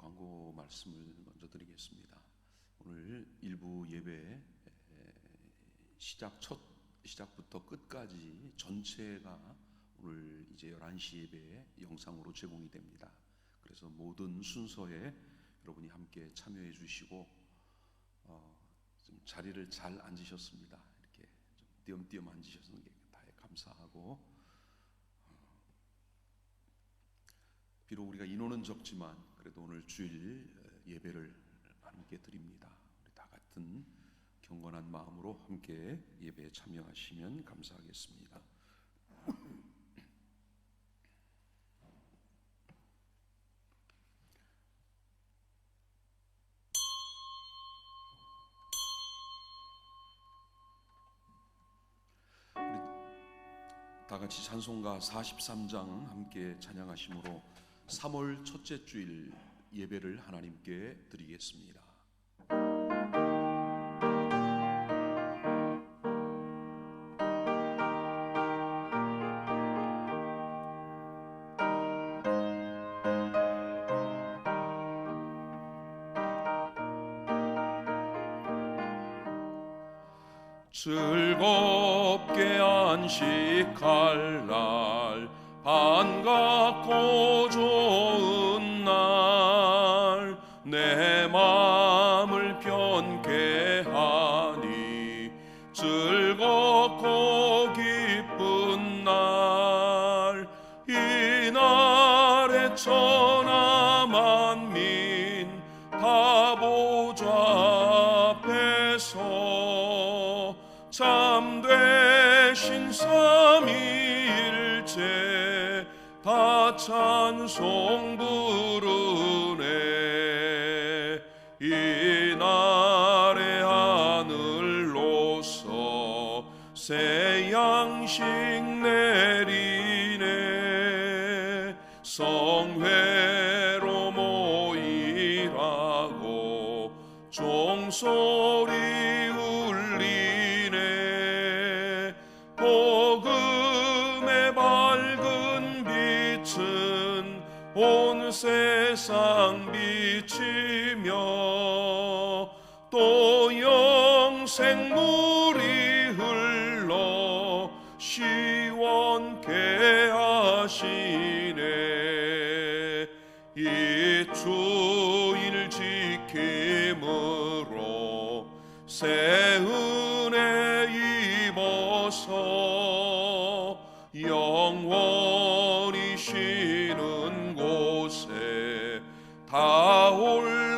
광고 말씀을 먼저 드리겠습니다. 오늘 일부 예배 시작부터 끝까지 전체가 오늘 이제 11시 예배 영상으로 제공이 됩니다. 그래서 모든 순서에 여러분이 함께 참여해 주시고 좀 자리를 잘 앉으셨습니다. 이렇게 좀 띄엄띄엄 앉으셨는 게 다해 감사하고, 비록 우리가 인원은 적지만 그래도 오늘 주일 예배를 함께 드립니다. 우리 다 같은 경건한 마음으로 함께 예배에 참여하시면 감사하겠습니다. 다 같이 찬송가 43장 함께 찬양하심으로 3월 첫째 주일 예배를 하나님께 드리겠습니다. 즐겁게 안식할 날, 반갑고 좋은 날, 내 마음을 편케 하니 즐겁고 기쁜 날, 이 날에 천하 만민 다 보좌 앞에서 참되신 삼위일체 다 찬송 부르네. 이 날의 하늘로서 새 양식 내리네. 성회로 모이라고 종소리 울리네. 복음의 밝은 빛은 온 세상 비치며 또 영생물이 흘러 시원케 하시네. 이 주일 지킴으로 새 은혜 입어서 영원히 쉬는 곳에 다 올라갑시다.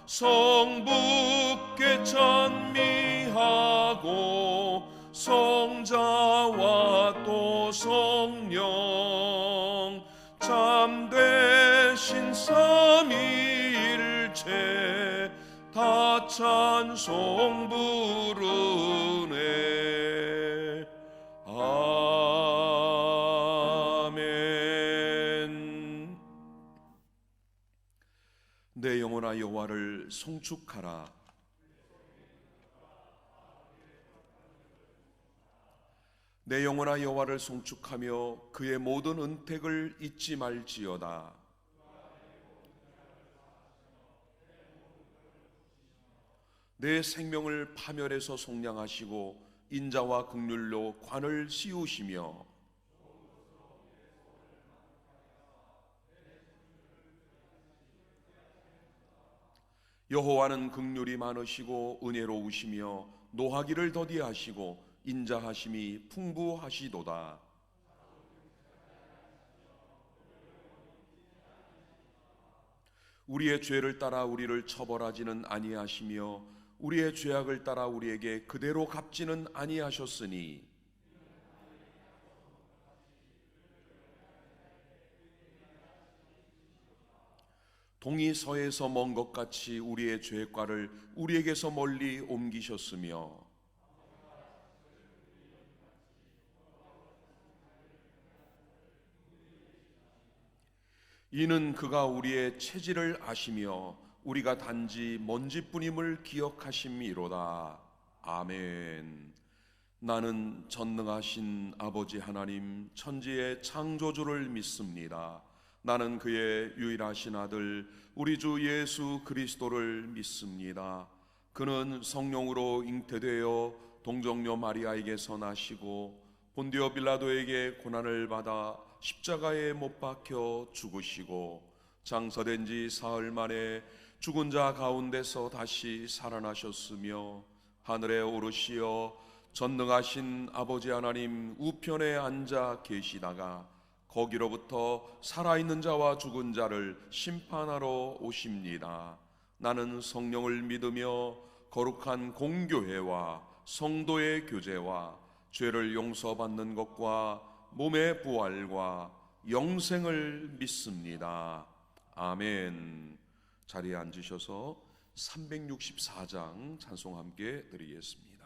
성부께 찬미하고 성자와 또 성령 참되신 삼위일체 다 찬송 부르네. 아멘. 내 영혼아 여호와를 송축하라. 내 영혼아 여호와를 송축하며 그의 모든 은택을 잊지 말지어다. 내 생명을 파멸해서 속량하시고 인자와 긍휼로 관을 씌우시며 여호와는 긍휼이 많으시고 은혜로우시며 노하기를 더디하시고 인자하심이 풍부하시도다. 우리의 죄를 따라 우리를 처벌하지는 아니하시며 우리의 죄악을 따라 우리에게 그대로 갚지는 아니하셨으니 동이 서에서 먼 것 같이 우리의 죄과를 우리에게서 멀리 옮기셨으며 이는 그가 우리의 체질을 아시며 우리가 단지 먼지뿐임을 기억하심이로다. 아멘. 나는 전능하신 아버지 하나님 천지의 창조주를 믿습니다. 나는 그의 유일하신 아들 우리 주 예수 그리스도를 믿습니다. 그는 성령으로 잉태되어 동정녀 마리아에게서 나시고 본디오 빌라도에게 고난을 받아 십자가에 못 박혀 죽으시고 장사된 지 사흘 만에 죽은 자 가운데서 다시 살아나셨으며 하늘에 오르시어 전능하신 아버지 하나님 우편에 앉아 계시다가 거기로부터 살아있는 자와 죽은 자를 심판하러 오십니다. 나는 성령을 믿으며 거룩한 공교회와 성도의 교제와 죄를 용서받는 것과 몸의 부활과 영생을 믿습니다. 아멘. 자리에 앉으셔서 364장 찬송 함께 드리겠습니다.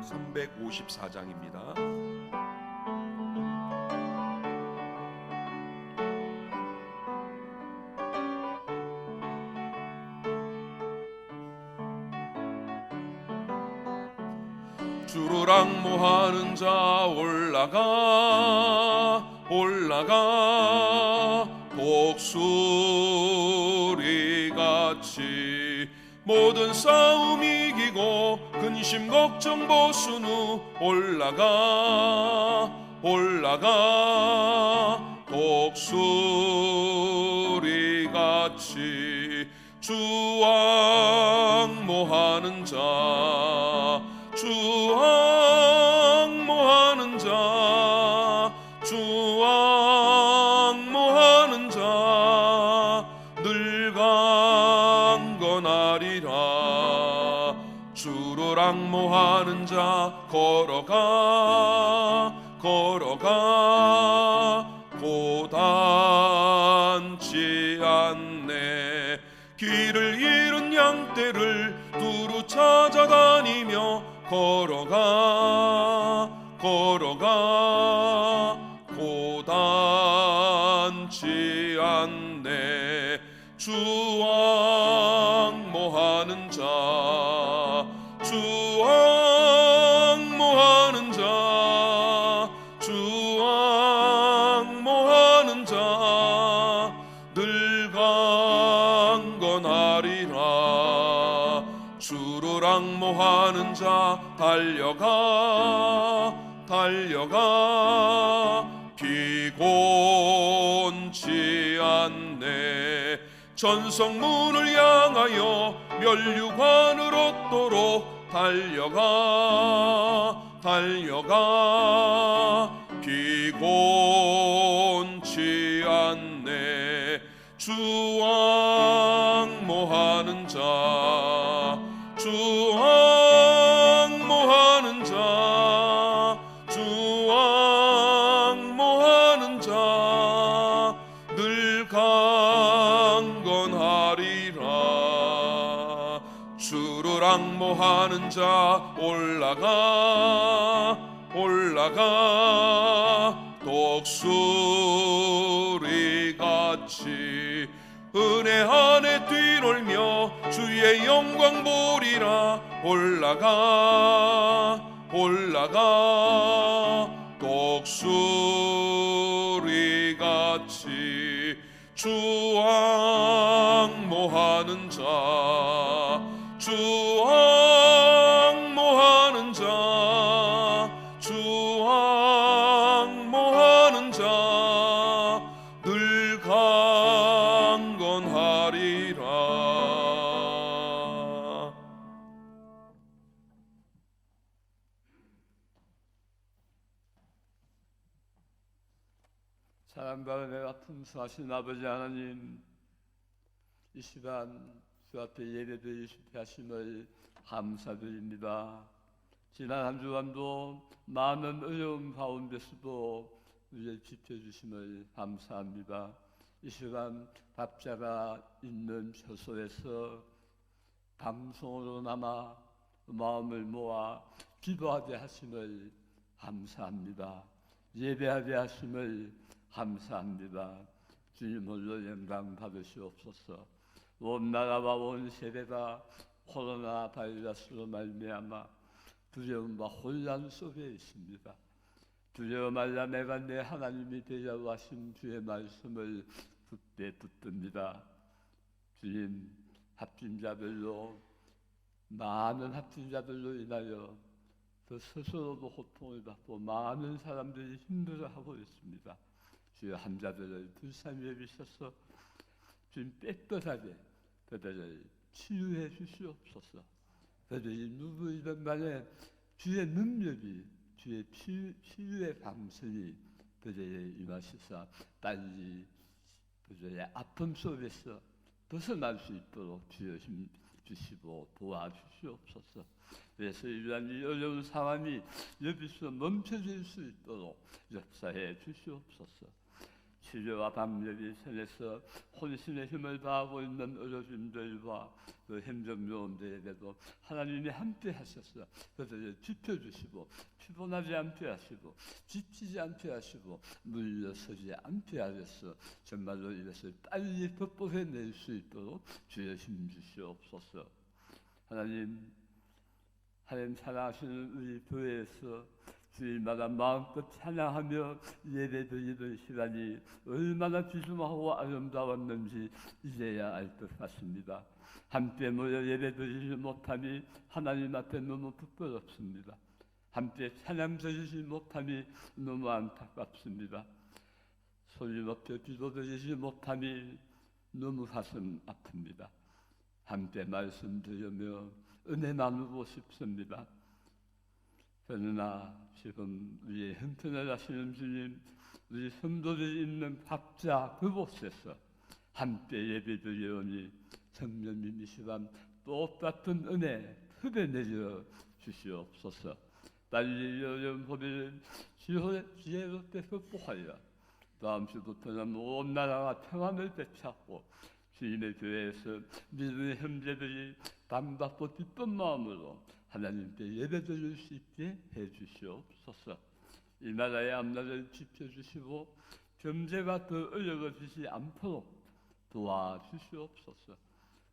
354장입니다. 주를 앙모하는 자 올라가 독수리같이 모든 싸움 이기고 근심 걱정 보순 후 올라가 독수리같이 주 앙모하는 자 늘 강건하리라. 주를 앙모하는 자 걸어가 고단치 않네. 길을 잃은 양떼를 두루 찾아다니며 걸어가 고단치 않네. 주 앙모하는 자 늘 강건하리라. 주를 앙모하는 자 달려가 피곤치 않네. 전성문을 향하여 면류관을 얻도록 달려가 피곤치 않네. 주 앙모하는 자 늘 강건하리라. 주를 앙모하는 자 올라가 독수리같이 은혜 안에 뛰놀며 주의 영광 보리라. 올라가 독수리같이 주 앙모하는 자 늘 강건하리라. 사랑과 은혜가 풍성하신 아버지 하나님, 이 시간 주 앞에 예배드릴 수 있게 하심을 감사드립니다. 지난 한 주간도 많은 어려움 가운데서도 우리를 지켜주심을 감사합니다. 이 시간 각자가 있는 처소에서 방송으로나마 마음을 모아 기도하게 하심을 감사합니다. 예배하게 하심을 감사합니다. 주님 홀로 영광 받으시옵소서. 온 나라와 온 세계가 코로나 바이러스로 말미암아 두려움과 혼란 속에 있습니다. 두려워 말라 내가 내 하나님이 되자고 하신 주의 말씀을 붙대 붙듭니다. 주님, 합심자별로 많은 합심자들로 인하여 스스로도 고통을 받고 많은 사람들이 힘들어하고 있습니다. 주여 환자들을 불쌍히 여기셔서 주님 빽빽하게 그들을 치유해 주시옵소서. 그들이 누구이든 간에 주의 능력이 주의 치유의 방선이 그들에게 임하시사 빨리 그들의 아픔 속에서 벗어날 수 있도록 주여 힘 주시고 도와주시옵소서. 그래서 이러한 이 어려운 상황이 여기서 멈춰질 수 있도록 역사해 주시옵소서. 치료와 방역이 선에서 혼신의 힘을 다하고 있는 의료진들과 그 행정요원들에게도 하나님이 함께 하셔서 그들을 지켜주시고 피곤하지 않게 하시고 지치지 않게 하시고 물러서지 않게 하셔서 정말로 이것을 빨리 극복해낼 수 있도록 주여 힘주시옵소서. 하나님 사랑하시는 우리 교회에서 주일마다 마음껏 찬양하며 예배드리는 시간이 얼마나 귀중하고 아름다웠는지 이제야 알 것 같습니다. 함께 모여 예배드리지 못함이 하나님 앞에 너무 부끄럽습니다. 함께 찬양 드리지 못함이 너무 안타깝습니다. 소리 높여 기도드리지 못함이 너무 가슴 아픕니다. 함께 말씀드리며 은혜 나누고 싶습니다. 그러나 지금 우리의 형편을 하시는 주님, 우리 성도들이 있는 각자 그곳에서 함께 예배드리오니 성령님 이 시간 똑같은 은혜 크게 내려 주시옵소서. 빨리 어려운 고비를 지혜롭게 극복하여 다음 주부터는 온 나라가 평안을 되찾고 주님의 교회에서 믿음의 형제들이 반갑고 기쁜 마음으로 하나님께 예배드릴 수 있게 해주시옵소서. 이 나라의 앞날을 지켜주시고 경제가 더 어려워지지 않도록 도와주시옵소서.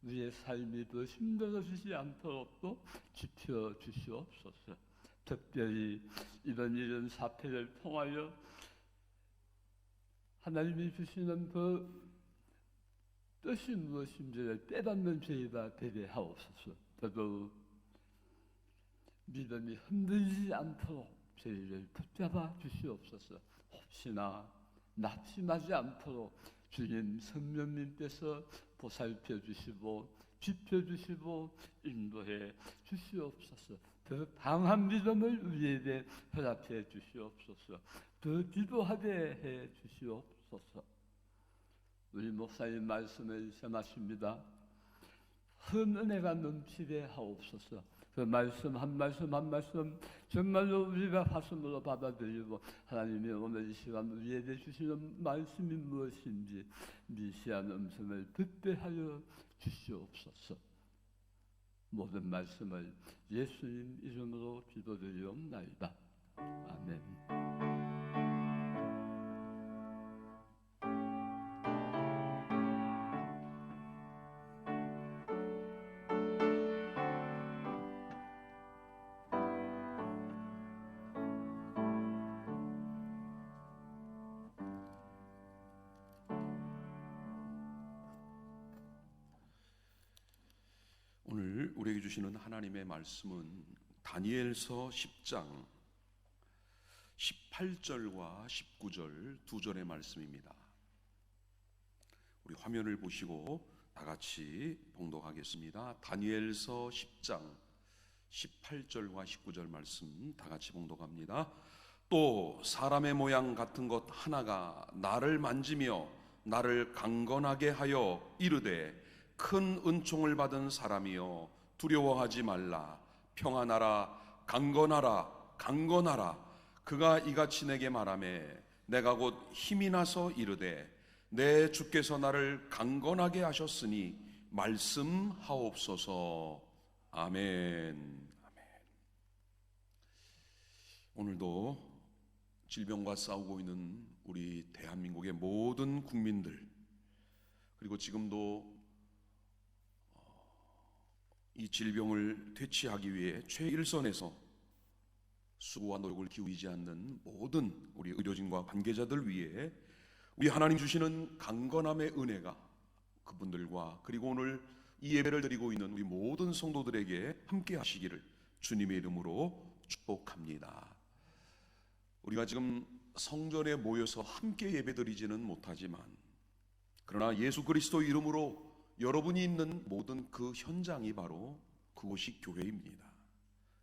우리의 삶이 더 힘들어지지 않도록 또 지켜주시옵소서. 특별히 이런 사태를 통하여 하나님이 주시는 그 뜻이 무엇인지를 빼받는 죄가 되게 하옵소서. 더더욱 믿음이 흔들리지 않도록 저희를 붙잡아 주시옵소서. 혹시나 낙심하지 않도록 주님 성령님께서 보살펴 주시고 지켜주시고 인도해 주시옵소서. 더 강한 믿음을 우리에게 허락해 주시옵소서. 더 기도하게 해 주시옵소서. 우리 목사님 말씀을 전하십니다. 큰 은혜가 넘치게 하옵소서. 그 말씀 한 말씀 한 말씀 정말로 우리가 가슴으로 받아들이고 하나님이 오늘 이 시간 우리에게 주시는 말씀이 무엇인지 미시한 음성을 듣게 하여 주시옵소서. 모든 말씀을 예수님 이름으로 기도드리옵나이다. 아멘. 오늘 우리에게 주시는 하나님의 말씀은 다니엘서 10장 18절과 19절 두 절의 말씀입니다. 우리 화면을 보시고 다 같이 봉독하겠습니다. 다니엘서 10장 18절과 19절 말씀 다 같이 봉독합니다. 또 사람의 모양 같은 것 하나가 나를 만지며 나를 강건하게 하여 이르되 큰 은총을 받은 사람이여 두려워하지 말라. 평안하라. 강건하라. 강건하라. 그가 이같이 내게 말하매 내가 곧 힘이 나서 이르되 내 주께서 나를 강건하게 하셨으니 말씀하옵소서. 아멘. 오늘도 질병과 싸우고 있는 우리 대한민국의 모든 국민들, 그리고 지금도 이 질병을 퇴치하기 위해 최일선에서 수고와 노력을 기울이지 않는 모든 우리 의료진과 관계자들 위해 우리 하나님 주시는 강건함의 은혜가 그분들과 그리고 오늘 이 예배를 드리고 있는 우리 모든 성도들에게 함께 하시기를 주님의 이름으로 축복합니다. 우리가 지금 성전에 모여서 함께 예배드리지는 못하지만 그러나 예수 그리스도 이름으로 여러분이 있는 모든 그 현장이 바로 그곳이 교회입니다.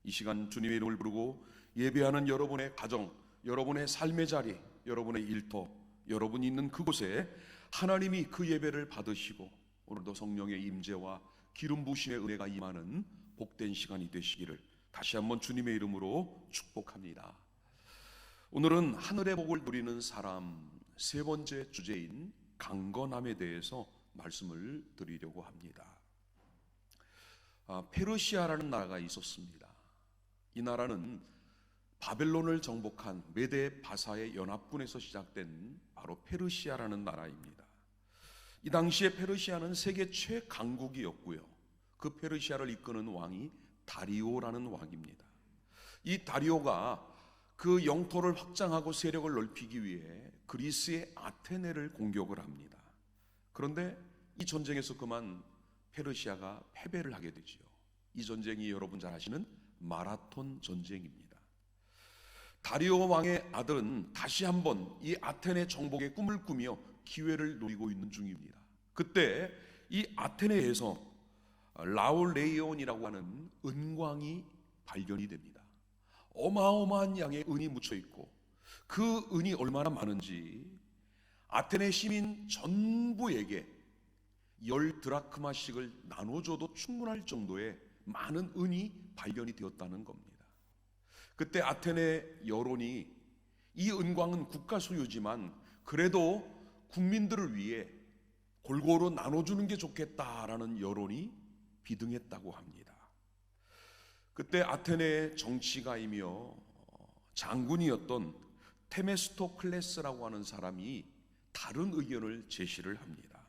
이 시간 주님의 이름을 부르고 예배하는 여러분의 가정, 여러분의 삶의 자리, 여러분의 일터, 여러분이 있는 그곳에 하나님이 그 예배를 받으시고 오늘도 성령의 임재와 기름 부심의 은혜가 임하는 복된 시간이 되시기를 다시 한번 주님의 이름으로 축복합니다. 오늘은 하늘의 복을 누리는 사람 세 번째 주제인 강건함에 대해서 말씀을 드리려고 합니다. 페르시아라는 나라가 있었습니다. 이 나라는 바벨론을 정복한 메데 바사의 연합군에서 시작된 바로 페르시아라는 나라입니다. 이 당시에 페르시아는 세계 최강국이었고요. 그 페르시아를 이끄는 왕이 다리오라는 왕입니다. 이 다리오가 그 영토를 확장하고 세력을 넓히기 위해 그리스의 아테네를 공격을 합니다. 그런데 이 전쟁에서 그만 페르시아가 패배를 하게 되지요. 이 전쟁이 여러분 잘 아시는 마라톤 전쟁입니다. 다리오 왕의 아들은 다시 한번 이 아테네 정복의 꿈을 꾸며 기회를 노리고 있는 중입니다. 그때 이 아테네에서 라울레이온이라고 하는 은광이 발견이 됩니다. 어마어마한 양의 은이 묻혀 있고 그 은이 얼마나 많은지 아테네 시민 전부에게 10드라크마씩을 나눠줘도 충분할 정도의 많은 은이 발견이 되었다는 겁니다. 그때 아테네 여론이 이 은광은 국가 소유지만 그래도 국민들을 위해 골고루 나눠주는 게 좋겠다라는 여론이 비등했다고 합니다. 그때 아테네의 정치가이며 장군이었던 테메스토클레스라고 하는 사람이 다른 의견을 제시를 합니다.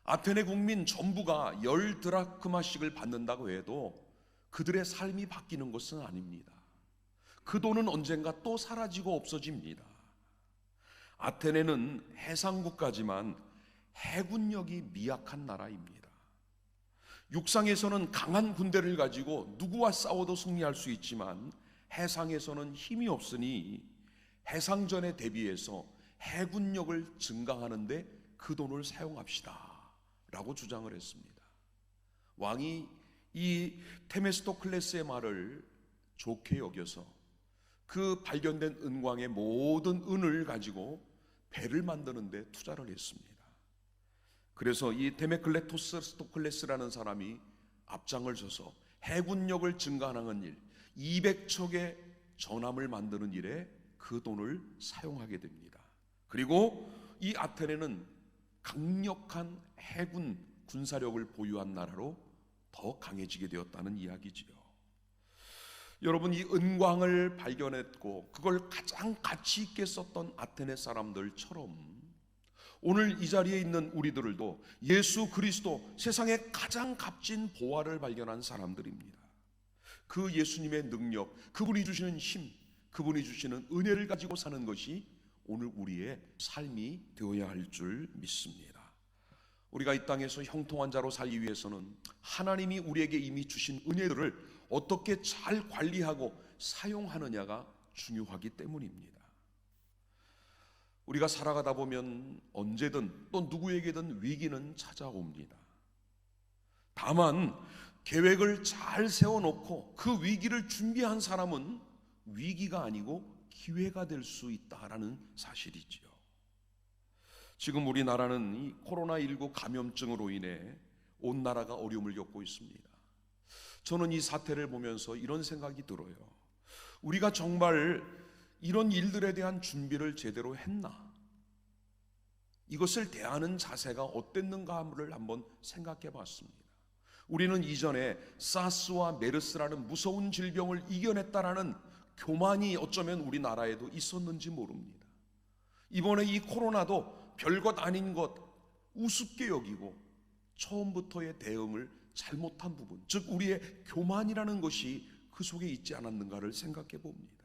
아테네 국민 전부가 10드라크마씩을 받는다고 해도 그들의 삶이 바뀌는 것은 아닙니다. 그 돈은 언젠가 또 사라지고 없어집니다. 아테네는 해상국가지만 해군력이 미약한 나라입니다. 육상에서는 강한 군대를 가지고 누구와 싸워도 승리할 수 있지만 해상에서는 힘이 없으니 해상전에 대비해서 해군력을 증강하는데 그 돈을 사용합시다 라고 주장을 했습니다. 왕이 이 테메스토클레스의 말을 좋게 여겨서 그 발견된 은광의 모든 은을 가지고 배를 만드는데 투자를 했습니다. 그래서 이 테메클레토스토클레스라는 사람이 앞장을 서서 해군력을 증강하는 일, 200척의 전함을 만드는 일에 그 돈을 사용하게 됩니다. 그리고 이 아테네는 강력한 해군 군사력을 보유한 나라로 더 강해지게 되었다는 이야기지요. 여러분, 이 은광을 발견했고 그걸 가장 가치 있게 썼던 아테네 사람들처럼 오늘 이 자리에 있는 우리들도 예수 그리스도, 세상의 가장 값진 보화를 발견한 사람들입니다. 그 예수님의 능력, 그분이 주시는 힘, 그분이 주시는 은혜를 가지고 사는 것이 오늘 우리의 삶이 되어야 할 줄 믿습니다. 우리가 이 땅에서 형통한 자로 살기 위해서는 하나님이 우리에게 이미 주신 은혜들을 어떻게 잘 관리하고 사용하느냐가 중요하기 때문입니다. 우리가 살아가다 보면 언제든 또 누구에게든 위기는 찾아옵니다. 다만 계획을 잘 세워놓고 그 위기를 준비한 사람은 위기가 아니고 기회가 될 수 있다라는 사실이지요. 지금 우리나라는 이 코로나19 감염증으로 인해 온 나라가 어려움을 겪고 있습니다. 저는 이 사태를 보면서 이런 생각이 들어요. 우리가 정말 이런 일들에 대한 준비를 제대로 했나? 이것을 대하는 자세가 어땠는가를 한번 생각해 봤습니다. 우리는 이전에 사스와 메르스라는 무서운 질병을 이겨냈다라는 교만이 어쩌면 우리나라에도 있었는지 모릅니다. 이번에 이 코로나도 별것 아닌 것 우습게 여기고 처음부터의 대응을 잘못한 부분, 즉 우리의 교만이라는 것이 그 속에 있지 않았는가를 생각해 봅니다.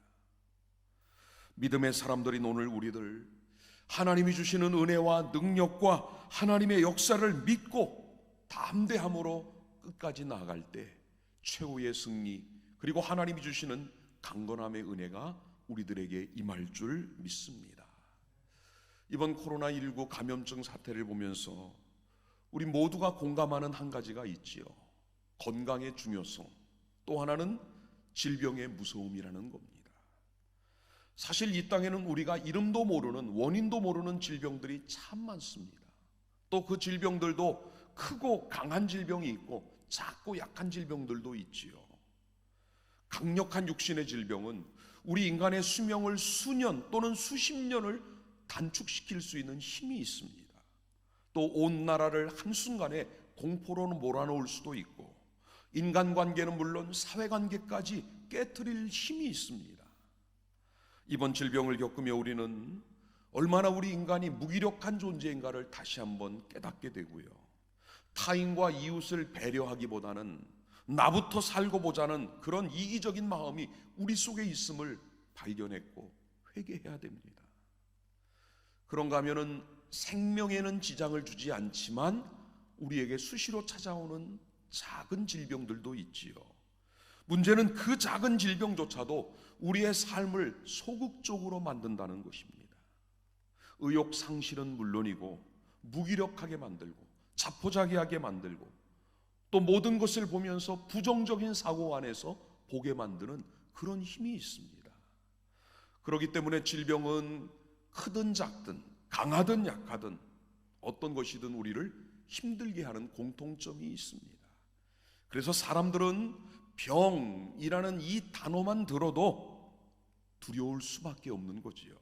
믿음의 사람들인 오늘 우리들, 하나님이 주시는 은혜와 능력과 하나님의 역사를 믿고 담대함으로 끝까지 나아갈 때 최후의 승리, 그리고 하나님이 주시는 강건함의 은혜가 우리들에게 임할 줄 믿습니다. 이번 코로나19 감염증 사태를 보면서 우리 모두가 공감하는 한 가지가 있지요. 건강의 중요성, 또 하나는 질병의 무서움이라는 겁니다. 사실 이 땅에는 우리가 이름도 모르는, 원인도 모르는 질병들이 참 많습니다. 또 그 질병들도 크고 강한 질병이 있고 작고 약한 질병들도 있지요. 강력한 육신의 질병은 우리 인간의 수명을 수년 또는 수십 년을 단축시킬 수 있는 힘이 있습니다. 또 온 나라를 한순간에 공포로 몰아넣을 수도 있고, 인간관계는 물론 사회관계까지 깨트릴 힘이 있습니다. 이번 질병을 겪으며 우리는 얼마나 우리 인간이 무기력한 존재인가를 다시 한번 깨닫게 되고요, 타인과 이웃을 배려하기보다는 나부터 살고 보자는 그런 이기적인 마음이 우리 속에 있음을 발견했고 회개해야 됩니다. 그런가 하면은 생명에는 지장을 주지 않지만 우리에게 수시로 찾아오는 작은 질병들도 있지요. 문제는 그 작은 질병조차도 우리의 삶을 소극적으로 만든다는 것입니다. 의욕 상실은 물론이고 무기력하게 만들고 자포자기하게 만들고, 또 모든 것을 보면서 부정적인 사고 안에서 보게 만드는 그런 힘이 있습니다. 그렇기 때문에 질병은 크든 작든 강하든 약하든 어떤 것이든 우리를 힘들게 하는 공통점이 있습니다. 그래서 사람들은 병이라는 이 단어만 들어도 두려울 수밖에 없는 거지요.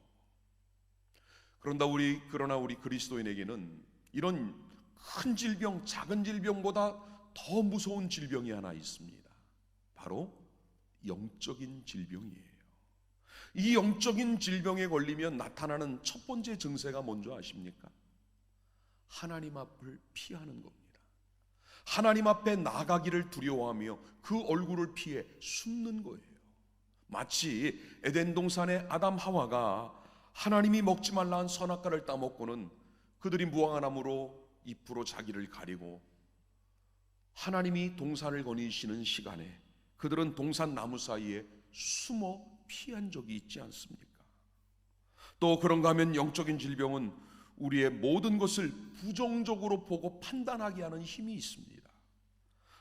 그러나 우리 그리스도인에게는 이런 큰 질병, 작은 질병보다 더 무서운 질병이 하나 있습니다. 바로 영적인 질병이에요. 이 영적인 질병에 걸리면 나타나는 첫 번째 증세가 뭔지 아십니까? 하나님 앞을 피하는 겁니다. 하나님 앞에 나가기를 두려워하며 그 얼굴을 피해 숨는 거예요. 마치 에덴 동산의 아담 하와가 하나님이 먹지 말라 한 선악과를 따먹고는 그들이 무화과나무로 잎으로 자기를 가리고, 하나님이 동산을 거니시는 시간에 그들은 동산 나무 사이에 숨어 피한 적이 있지 않습니까? 또 그런가 하면 영적인 질병은 우리의 모든 것을 부정적으로 보고 판단하게 하는 힘이 있습니다.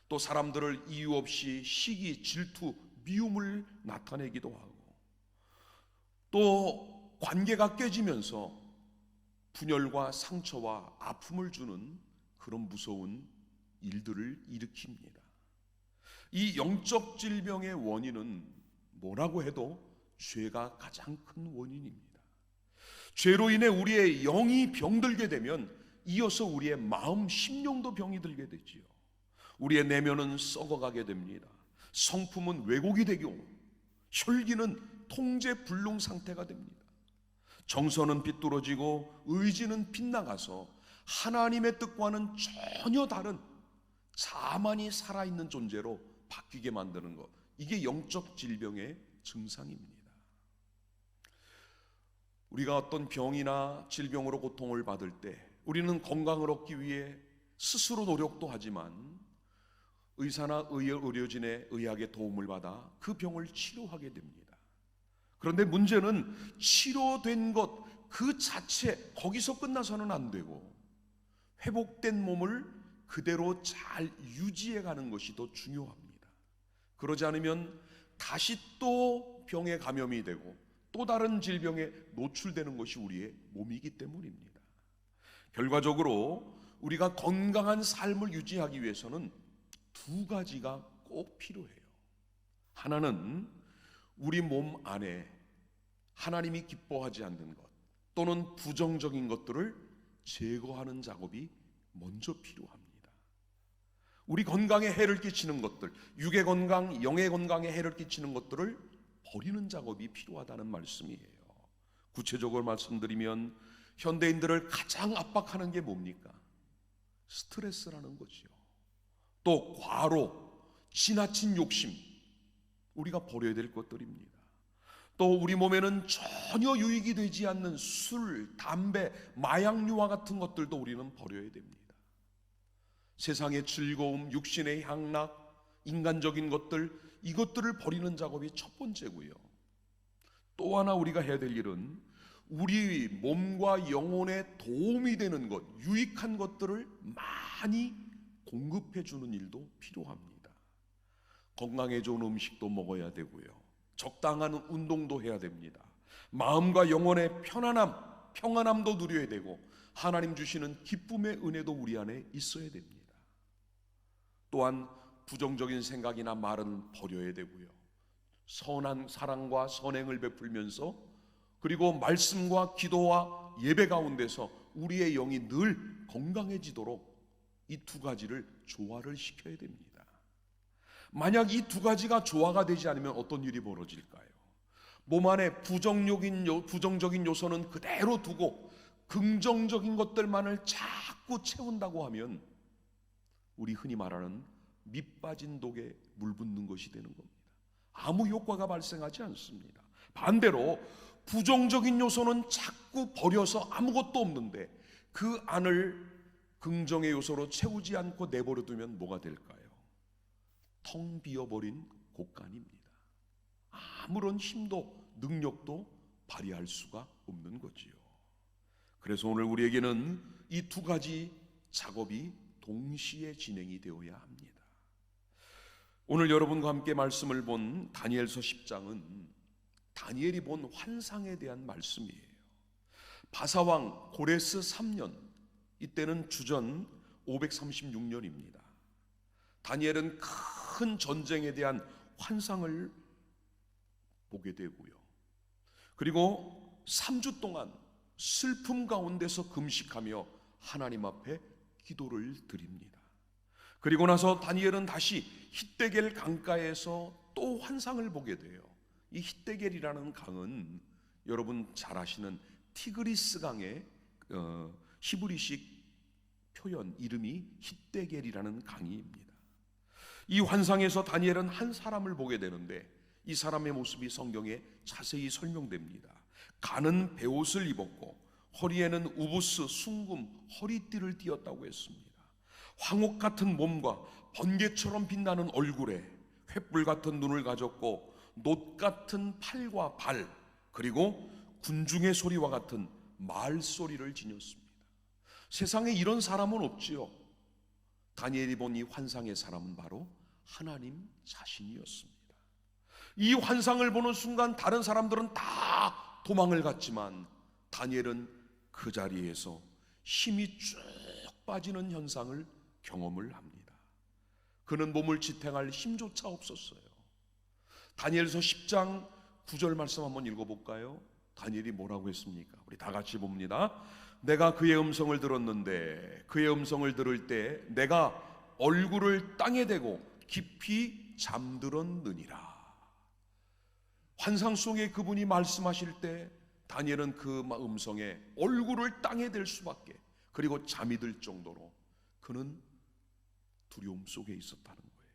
또 사람들을 이유 없이 시기, 질투, 미움을 나타내기도 하고, 또 관계가 깨지면서 분열과 상처와 아픔을 주는 그런 무서운 일들을 일으킵니다. 이 영적 질병의 원인은 뭐라고 해도 죄가 가장 큰 원인입니다. 죄로 인해 우리의 영이 병들게 되면 이어서 우리의 마음, 심령도 병이 들게 되지요. 우리의 내면은 썩어가게 됩니다. 성품은 왜곡이 되고 혈기는 통제불능 상태가 됩니다. 정서는 비뚤어지고 의지는 빗나가서 하나님의 뜻과는 전혀 다른 자만이 살아있는 존재로 바뀌게 만드는 것, 이게 영적 질병의 증상입니다. 우리가 어떤 병이나 질병으로 고통을 받을 때 우리는 건강을 얻기 위해 스스로 노력도 하지만 의사나 의료진의 의학의 도움을 받아 그 병을 치료하게 됩니다. 그런데 문제는 치료된 것 그 자체, 거기서 끝나서는 안 되고 회복된 몸을 그대로 잘 유지해 가는 것이 더 중요합니다. 그러지 않으면 다시 또 병에 감염이 되고 또 다른 질병에 노출되는 것이 우리의 몸이기 때문입니다. 결과적으로 우리가 건강한 삶을 유지하기 위해서는 두 가지가 꼭 필요해요. 하나는 우리 몸 안에 하나님이 기뻐하지 않는 것 또는 부정적인 것들을 제거하는 작업이 먼저 필요합니다. 우리 건강에 해를 끼치는 것들, 육의 건강, 영의 건강에 해를 끼치는 것들을 버리는 작업이 필요하다는 말씀이에요. 구체적으로 말씀드리면 현대인들을 가장 압박하는 게 뭡니까? 스트레스라는 거지요. 또 과로, 지나친 욕심, 우리가 버려야 될 것들입니다. 또 우리 몸에는 전혀 유익이 되지 않는 술, 담배, 마약류와 같은 것들도 우리는 버려야 됩니다. 세상의 즐거움, 육신의 향락, 인간적인 것들, 이것들을 버리는 작업이 첫 번째고요. 또 하나 우리가 해야 될 일은 우리 몸과 영혼에 도움이 되는 것, 유익한 것들을 많이 공급해 주는 일도 필요합니다. 건강에 좋은 음식도 먹어야 되고요. 적당한 운동도 해야 됩니다. 마음과 영혼의 평안함도 누려야 되고 하나님 주시는 기쁨의 은혜도 우리 안에 있어야 됩니다. 또한 부정적인 생각이나 말은 버려야 되고요. 선한 사랑과 선행을 베풀면서 그리고 말씀과 기도와 예배 가운데서 우리의 영이 늘 건강해지도록 이 두 가지를 조화를 시켜야 됩니다. 만약 이 두 가지가 조화가 되지 않으면 어떤 일이 벌어질까요? 몸 안에 부정적인 요소는 그대로 두고 긍정적인 것들만을 자꾸 채운다고 하면 우리 흔히 말하는 밑 빠진 독에 물 붓는 것이 되는 겁니다. 아무 효과가 발생하지 않습니다. 반대로 부정적인 요소는 자꾸 버려서 아무것도 없는데 그 안을 긍정의 요소로 채우지 않고 내버려 두면 뭐가 될까요? 텅 비어버린 곳간입니다. 아무런 힘도 능력도 발휘할 수가 없는 거지요. 그래서 오늘 우리에게는 이 두 가지 작업이 동시에 진행이 되어야 합니다. 오늘 여러분과 함께 말씀을 본 다니엘서 10장은 다니엘이 본 환상에 대한 말씀이에요. 바사왕 고레스 3년, 이때는 주전 536년입니다. 다니엘은 큰 전쟁에 대한 환상을 보게 되고요. 그리고 3주 동안 슬픔 가운데서 금식하며 하나님 앞에 기도를 드립니다. 그리고 나서 다니엘은 다시 hitdekel 강가에서 또 환상을 보게 돼요. 이 hitdekel이라는 강은 여러분 잘 아시는 티그리스 강의 히브리식 표현 이름이 hitdekel이라는 강입니다. 이 환상에서 다니엘은 한 사람을 보게 되는데 이 사람의 모습이 성경에 자세히 설명됩니다. 가는 베옷을 입었고 허리에는 우부스, 순금, 허리띠를 띠었다고 했습니다. 황옥 같은 몸과 번개처럼 빛나는 얼굴에 횃불 같은 눈을 가졌고 놋 같은 팔과 발, 그리고 군중의 소리와 같은 말소리를 지녔습니다. 세상에 이런 사람은 없지요. 다니엘이 본 이 환상의 사람은 바로 하나님 자신이었습니다. 이 환상을 보는 순간 다른 사람들은 다 도망을 갔지만 다니엘은 그 자리에서 힘이 쭉 빠지는 현상을 경험을 합니다. 그는 몸을 지탱할 힘조차 없었어요. 다니엘서 10장 9절 말씀 한번 읽어볼까요? 다니엘이 뭐라고 했습니까? 우리 다 같이 봅니다. 내가 그의 음성을 들었는데 그의 음성을 들을 때 내가 얼굴을 땅에 대고 깊이 잠들었느니라. 환상 속에 그분이 말씀하실 때 다니엘은 그 음성에 얼굴을 땅에 댈 수밖에, 그리고 잠이 들 정도로 그는 두려움 속에 있었다는 거예요.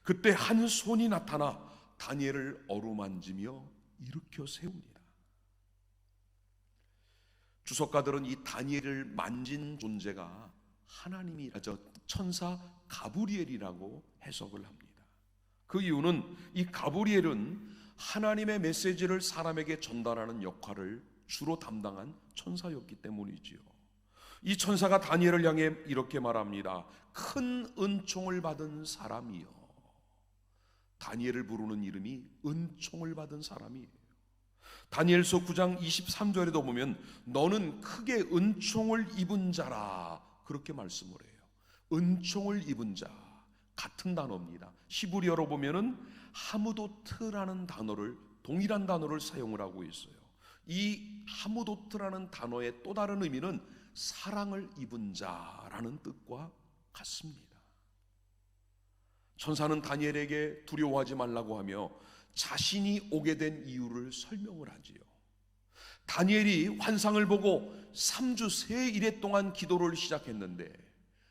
그때 한 손이 나타나 다니엘을 어루만지며 일으켜 세웁니다. 주석가들은 이 다니엘을 만진 존재가 하나님이라죠, 천사 가브리엘이라고 해석을 합니다. 그 이유는 이 가브리엘은 하나님의 메시지를 사람에게 전달하는 역할을 주로 담당한 천사였기 때문이지요. 이 천사가 다니엘을 향해 이렇게 말합니다. 큰 은총을 받은 사람이요. 다니엘을 부르는 이름이 은총을 받은 사람이에요. 다니엘서 9장 23절에도 보면 너는 크게 은총을 입은 자라, 그렇게 말씀을 해요. 은총을 입은 자, 같은 단어입니다. 히브리어로 보면은 하무도트라는 단어를, 동일한 단어를 사용을 하고 있어요. 이 하무도트라는 단어의 또 다른 의미는 사랑을 입은 자라는 뜻과 같습니다. 천사는 다니엘에게 두려워하지 말라고 하며 자신이 오게 된 이유를 설명을 하지요. 다니엘이 환상을 보고 3주 3일에 동안 기도를 시작했는데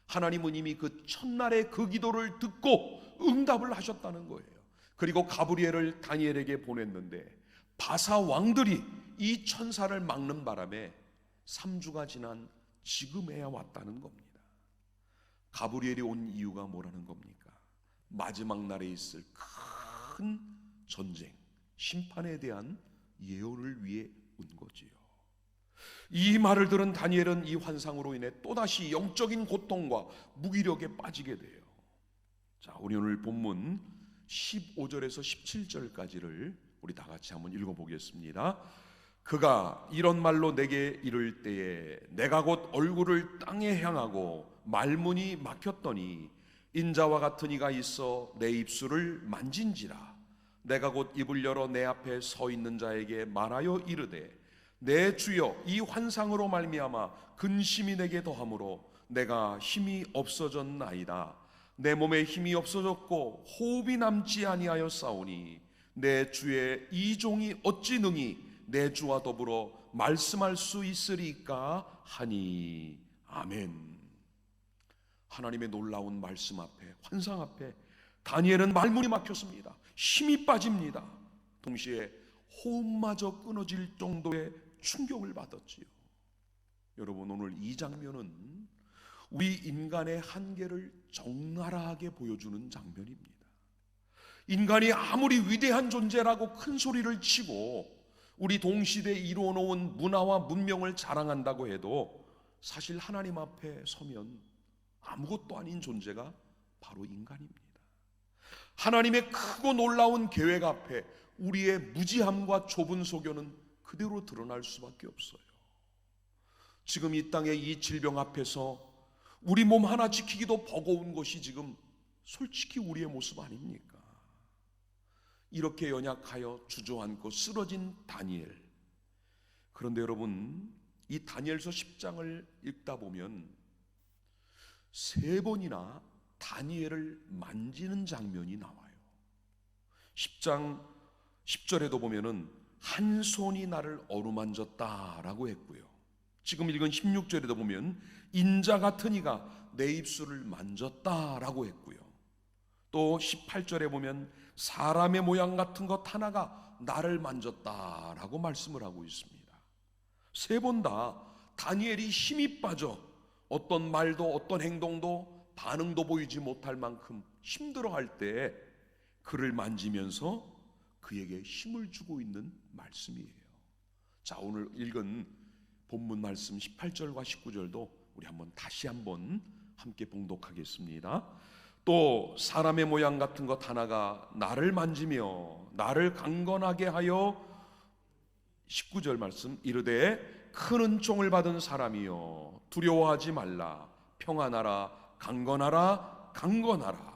하나님은 이미 그 첫날의 그 기도를 듣고 응답을 하셨다는 거예요. 그리고 가브리엘을 다니엘에게 보냈는데 바사 왕들이 이 천사를 막는 바람에 3주가 지난 지금에야 왔다는 겁니다. 가브리엘이 온 이유가 뭐라는 겁니까? 마지막 날에 있을 큰 전쟁, 심판에 대한 예언을 위해 온 거지요. 이 말을 들은 다니엘은 이 환상으로 인해 또다시 영적인 고통과 무기력에 빠지게 돼요. 자, 우리 오늘 본문 15절에서 17절까지를 우리 다 같이 한번 읽어보겠습니다. 그가 이런 말로 내게 이를 때에 내가 곧 얼굴을 땅에 향하고 말문이 막혔더니 인자와 같은 이가 있어 내 입술을 만진지라. 내가 곧 입을 열어 내 앞에 서 있는 자에게 말하여 이르되 내 주여 이 환상으로 말미암아 근심이 내게 더함으로 내가 힘이 없어졌나이다. 내 몸에 힘이 없어졌고 호흡이 남지 아니하여 싸우니 내 주의 이 종이 어찌 능히 내 주와 더불어 말씀할 수 있으리까 하니. 아멘. 하나님의 놀라운 말씀 앞에, 환상 앞에 다니엘은 말문이 막혔습니다. 힘이 빠집니다. 동시에 호흡마저 끊어질 정도의 충격을 받았지요. 여러분, 오늘 이 장면은 우리 인간의 한계를 적나라하게 보여주는 장면입니다. 인간이 아무리 위대한 존재라고 큰 소리를 치고 우리 동시대에 이루어놓은 문화와 문명을 자랑한다고 해도 사실 하나님 앞에 서면 아무것도 아닌 존재가 바로 인간입니다. 하나님의 크고 놀라운 계획 앞에 우리의 무지함과 좁은 소견은 그대로 드러날 수밖에 없어요. 지금 이 땅의 이 질병 앞에서 우리 몸 하나 지키기도 버거운 것이 지금 솔직히 우리의 모습 아닙니까? 이렇게 연약하여 주저앉고 쓰러진 다니엘. 그런데 여러분, 이 다니엘서 10장을 읽다 보면 3번이나 다니엘을 만지는 장면이 나와요. 10장 10절에도 보면은 한 손이 나를 어루만졌다라고 했고요. 지금 읽은 16절에도 보면 인자 같은 이가 내 입술을 만졌다라고 했고요. 또 18절에 보면 사람의 모양 같은 것 하나가 나를 만졌다라고 말씀을 하고 있습니다. 3번 다 다니엘이 힘이 빠져 어떤 말도 어떤 행동도 반응도 보이지 못할 만큼 힘들어할 때 그를 만지면서 그에게 힘을 주고 있는 말씀이에요. 자, 오늘 읽은 본문 말씀 18절과 19절도 우리 다시 한번 함께 봉독하겠습니다. 또 사람의 모양 같은 것 하나가 나를 만지며 나를 강건하게 하여 19절 말씀 이르되 큰 은총을 받은 사람이여 두려워하지 말라 평안하라 강건하라 강건하라.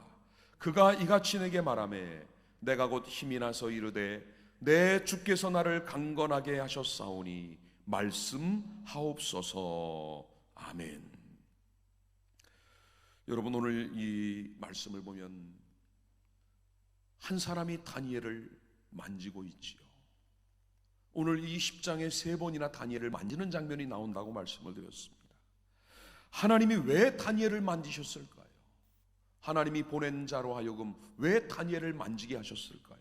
그가 이같이 내게 말하매 내가 곧 힘이 나서 이르되 내 주께서 나를 강건하게 하셨사오니 말씀하옵소서. 아멘. 여러분, 오늘 이 말씀을 보면 한 사람이 다니엘을 만지고 있지요. 오늘 이 10장에 3번이나 다니엘을 만지는 장면이 나온다고 말씀을 드렸습니다. 하나님이 왜 다니엘을 만지셨을까요? 하나님이 보낸 자로 하여금 왜 다니엘을 만지게 하셨을까요?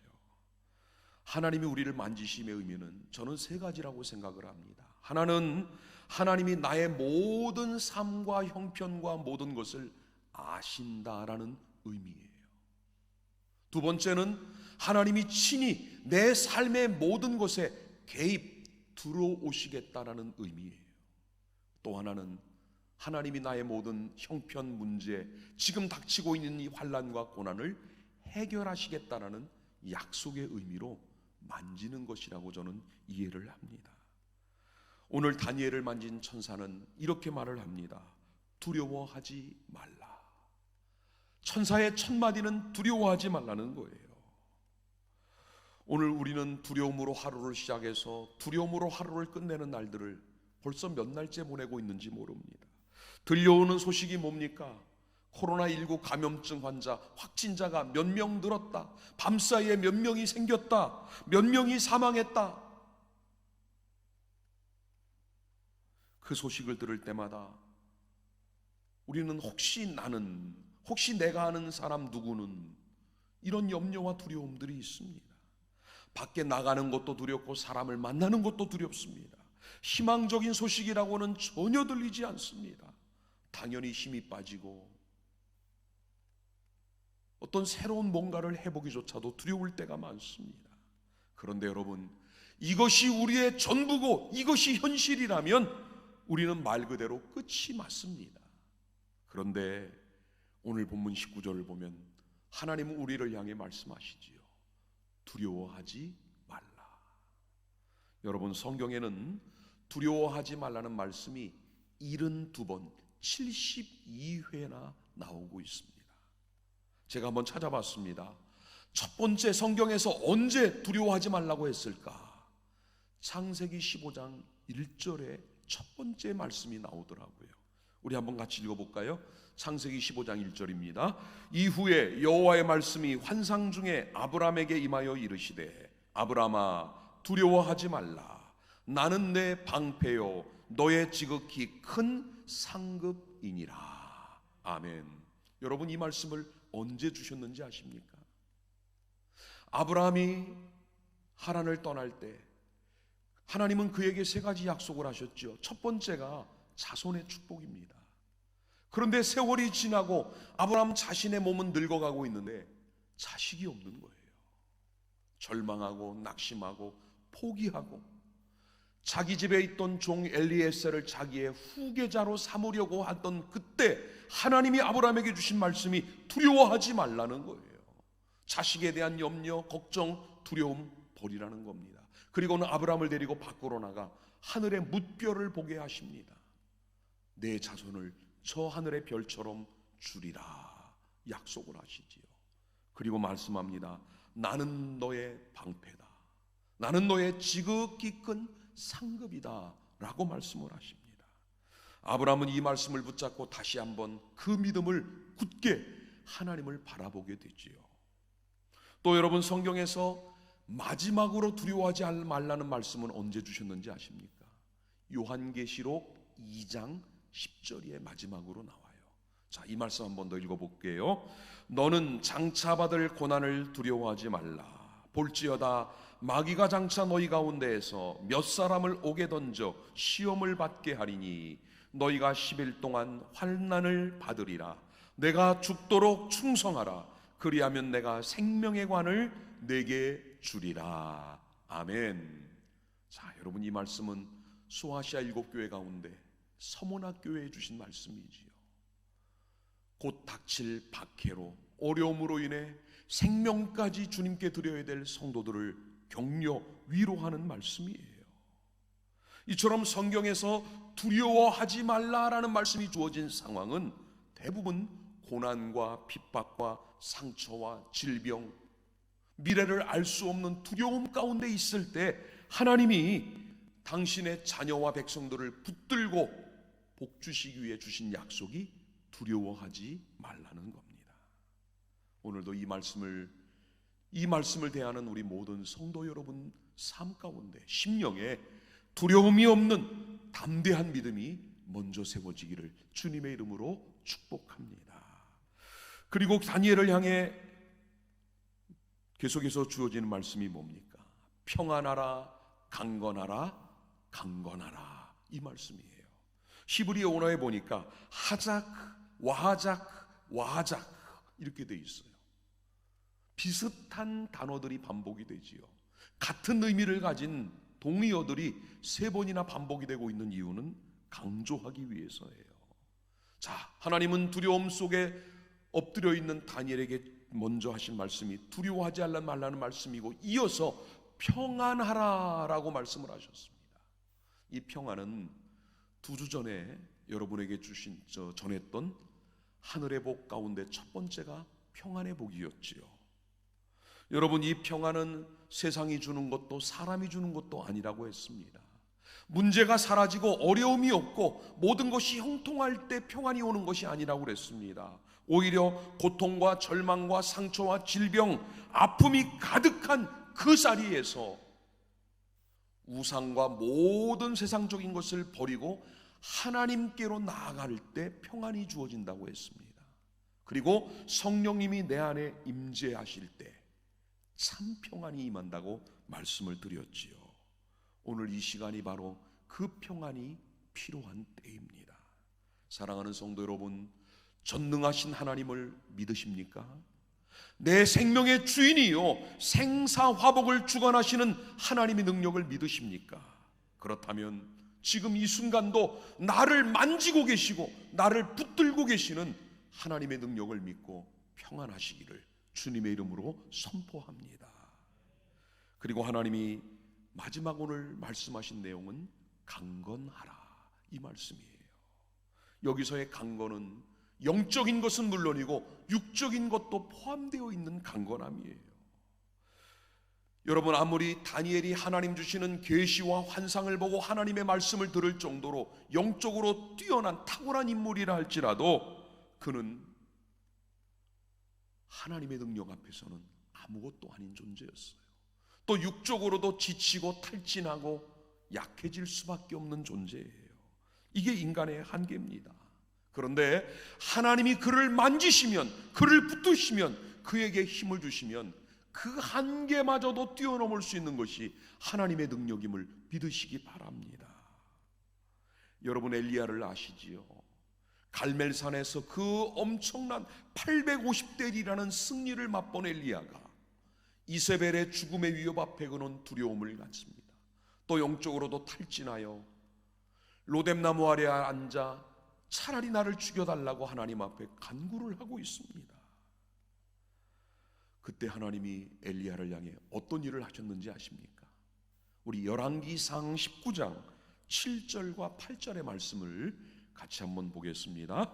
하나님이 우리를 만지심의 의미는 저는 3가지라고 생각을 합니다. 하나는 하나님이 나의 모든 삶과 형편과 모든 것을 아신다라는 의미예요. 두 번째는 하나님이 친히 내 삶의 모든 것에 개입 들어오시겠다라는 의미예요. 또 하나는 하나님이 나의 모든 형편 문제, 지금 닥치고 있는 이 환난과 고난을 해결하시겠다라는 약속의 의미로 만지는 것이라고 저는 이해를 합니다. 오늘 다니엘을 만진 천사는 이렇게 말을 합니다. 두려워하지 말라. 천사의 첫 마디는 두려워하지 말라는 거예요. 오늘 우리는 두려움으로 하루를 시작해서 두려움으로 하루를 끝내는 날들을 벌써 몇 날째 보내고 있는지 모릅니다. 들려오는 소식이 뭡니까? 코로나19 감염증 환자, 확진자가 몇 명 늘었다. 밤사이에 몇 명이 생겼다. 몇 명이 사망했다. 그 소식을 들을 때마다 우리는 혹시 내가 아는 사람 누구는 이런 염려와 두려움들이 있습니다. 밖에 나가는 것도 두렵고 사람을 만나는 것도 두렵습니다. 희망적인 소식이라고는 전혀 들리지 않습니다. 당연히 힘이 빠지고 어떤 새로운 뭔가를 해보기조차도 두려울 때가 많습니다. 그런데 여러분, 이것이 우리의 전부고 이것이 현실이라면 우리는 말 그대로 끝이 맞습니다. 그런데 오늘 본문 19절을 보면 하나님은 우리를 향해 말씀하시지요. 두려워하지 말라. 여러분, 성경에는 두려워하지 말라는 말씀이 72번 72회나 나오고 있습니다. 제가 한번 찾아봤습니다. 첫 번째, 성경에서 언제 두려워하지 말라고 했을까? 창세기 15장 1절에 첫 번째 말씀이 나오더라고요. 우리 한번 같이 읽어볼까요? 창세기 15장 1절입니다. 이후에 여호와의 말씀이 환상 중에 아브람에게 임하여 이르시되 아브람아 두려워하지 말라. 나는 내 방패요 너의 지극히 큰 상급이니라. 아멘. 여러분, 이 말씀을 언제 주셨는지 아십니까? 아브라함이 하란을 떠날 때 하나님은 그에게 세 가지 약속을 하셨죠. 첫 번째가 자손의 축복입니다. 그런데 세월이 지나고 아브라함 자신의 몸은 늙어가고 있는데 자식이 없는 거예요. 절망하고 낙심하고 포기하고 자기 집에 있던 종 엘리에셀을 자기의 후계자로 삼으려고 하던 그때 하나님이 아브라함에게 주신 말씀이 두려워하지 말라는 거예요. 자식에 대한 염려, 걱정, 두려움 버리라는 겁니다. 그리고는 아브라함을 데리고 밖으로 나가 하늘의 뭇별을 보게 하십니다. 내 자손을 저 하늘의 별처럼 주리라 약속을 하시지요. 그리고 말씀합니다. 나는 너의 방패다. 나는 너의 지극히 큰 상급이다 라고 말씀을 하십니다. 아브라함은 이 말씀을 붙잡고 다시 한번 그 믿음을 굳게 하나님을 바라보게 되지요. 또 여러분, 성경에서 마지막으로 두려워하지 말라는 말씀은 언제 주셨는지 아십니까? 요한계시록 2장 10절의 마지막으로 나와요. 자, 이 말씀 한 번 더 읽어볼게요. 너는 장차 받을 고난을 두려워하지 말라. 볼지어다 마귀가 장차 너희 가운데에서 몇 사람을 옥에 던져 시험을 받게 하리니 너희가 10일 동안 환난을 받으리라. 내가 죽도록 충성하라. 그리하면 내가 생명의 관을 내게 주리라. 아멘. 자, 여러분, 이 말씀은 소아시아 7교회 가운데 서문학 교회에 주신 말씀이지요. 곧 닥칠 박해로 어려움으로 인해 생명까지 주님께 드려야 될 성도들을 격려, 위로하는 말씀이에요. 이처럼 성경에서 두려워하지 말라라는 말씀이 주어진 상황은 대부분 고난과 핍박과 상처와 질병, 미래를 알 수 없는 두려움 가운데 있을 때 하나님이 당신의 자녀와 백성들을 붙들고 복 주시기 위해 주신 약속이 두려워하지 말라는 겁니다. 오늘도 이 말씀을 대하는 우리 모든 성도 여러분 삶 가운데 심령에 두려움이 없는 담대한 믿음이 먼저 세워지기를 주님의 이름으로 축복합니다. 그리고 다니엘을 향해 계속해서 주어지는 말씀이 뭡니까? 평안하라, 강건하라, 강건하라, 이 말씀이에요. 히브리어 언어에 보니까 하작, 와하작, 와하작 이렇게 돼 있어요. 비슷한 단어들이 반복이 되지요. 같은 의미를 가진 동의어들이 3번이나 반복이 되고 있는 이유는 강조하기 위해서예요. 자, 하나님은 두려움 속에 엎드려 있는 다니엘에게 먼저 하신 말씀이 두려워하지 말라는 말씀이고, 이어서 평안하라라고 말씀을 하셨습니다. 이 평안은 2주 전에 여러분에게 전했던 하늘의 복 가운데 첫 번째가 평안의 복이었지요. 여러분, 이 평안은 세상이 주는 것도 사람이 주는 것도 아니라고 했습니다. 문제가 사라지고 어려움이 없고 모든 것이 형통할 때 평안이 오는 것이 아니라고 그랬습니다. 오히려 고통과 절망과 상처와 질병, 아픔이 가득한 그 자리에서 우상과 모든 세상적인 것을 버리고 하나님께로 나아갈 때 평안이 주어진다고 했습니다. 그리고 성령님이 내 안에 임재하실 때 참 평안이 임한다고 말씀을 드렸지요. 오늘 이 시간이 바로 그 평안이 필요한 때입니다. 사랑하는 성도 여러분, 전능하신 하나님을 믿으십니까? 내 생명의 주인이요 생사화복을 주관하시는 하나님의 능력을 믿으십니까? 그렇다면 지금 이 순간도 나를 만지고 계시고 나를 붙들고 계시는 하나님의 능력을 믿고 평안하시기를 주님의 이름으로 선포합니다. 그리고 하나님이 마지막 오늘 말씀하신 내용은 강건하라, 이 말씀이에요. 여기서의 강건은 영적인 것은 물론이고 육적인 것도 포함되어 있는 강건함이에요. 여러분, 아무리 다니엘이 하나님 주시는 계시와 환상을 보고 하나님의 말씀을 들을 정도로 영적으로 뛰어난 탁월한 인물이라 할지라도 그는 하나님의 능력 앞에서는 아무것도 아닌 존재였어요. 또 육적으로도 지치고 탈진하고 약해질 수밖에 없는 존재예요. 이게 인간의 한계입니다. 그런데 하나님이 그를 만지시면, 그를 붙드시면, 그에게 힘을 주시면 그 한계마저도 뛰어넘을 수 있는 것이 하나님의 능력임을 믿으시기 바랍니다. 여러분, 엘리야를 아시지요? 갈멜산에서 그 엄청난 850대리라는 승리를 맛본 엘리야가 이세벨의 죽음의 위협 앞에 그는 두려움을 갖습니다. 또 영적으로도 탈진하여 로뎀나무 아래 앉아 차라리 나를 죽여달라고 하나님 앞에 간구를 하고 있습니다. 그때 하나님이 엘리야를 향해 어떤 일을 하셨는지 아십니까? 우리 열왕기상 19장 7절과 8절의 말씀을 같이 한번 보겠습니다.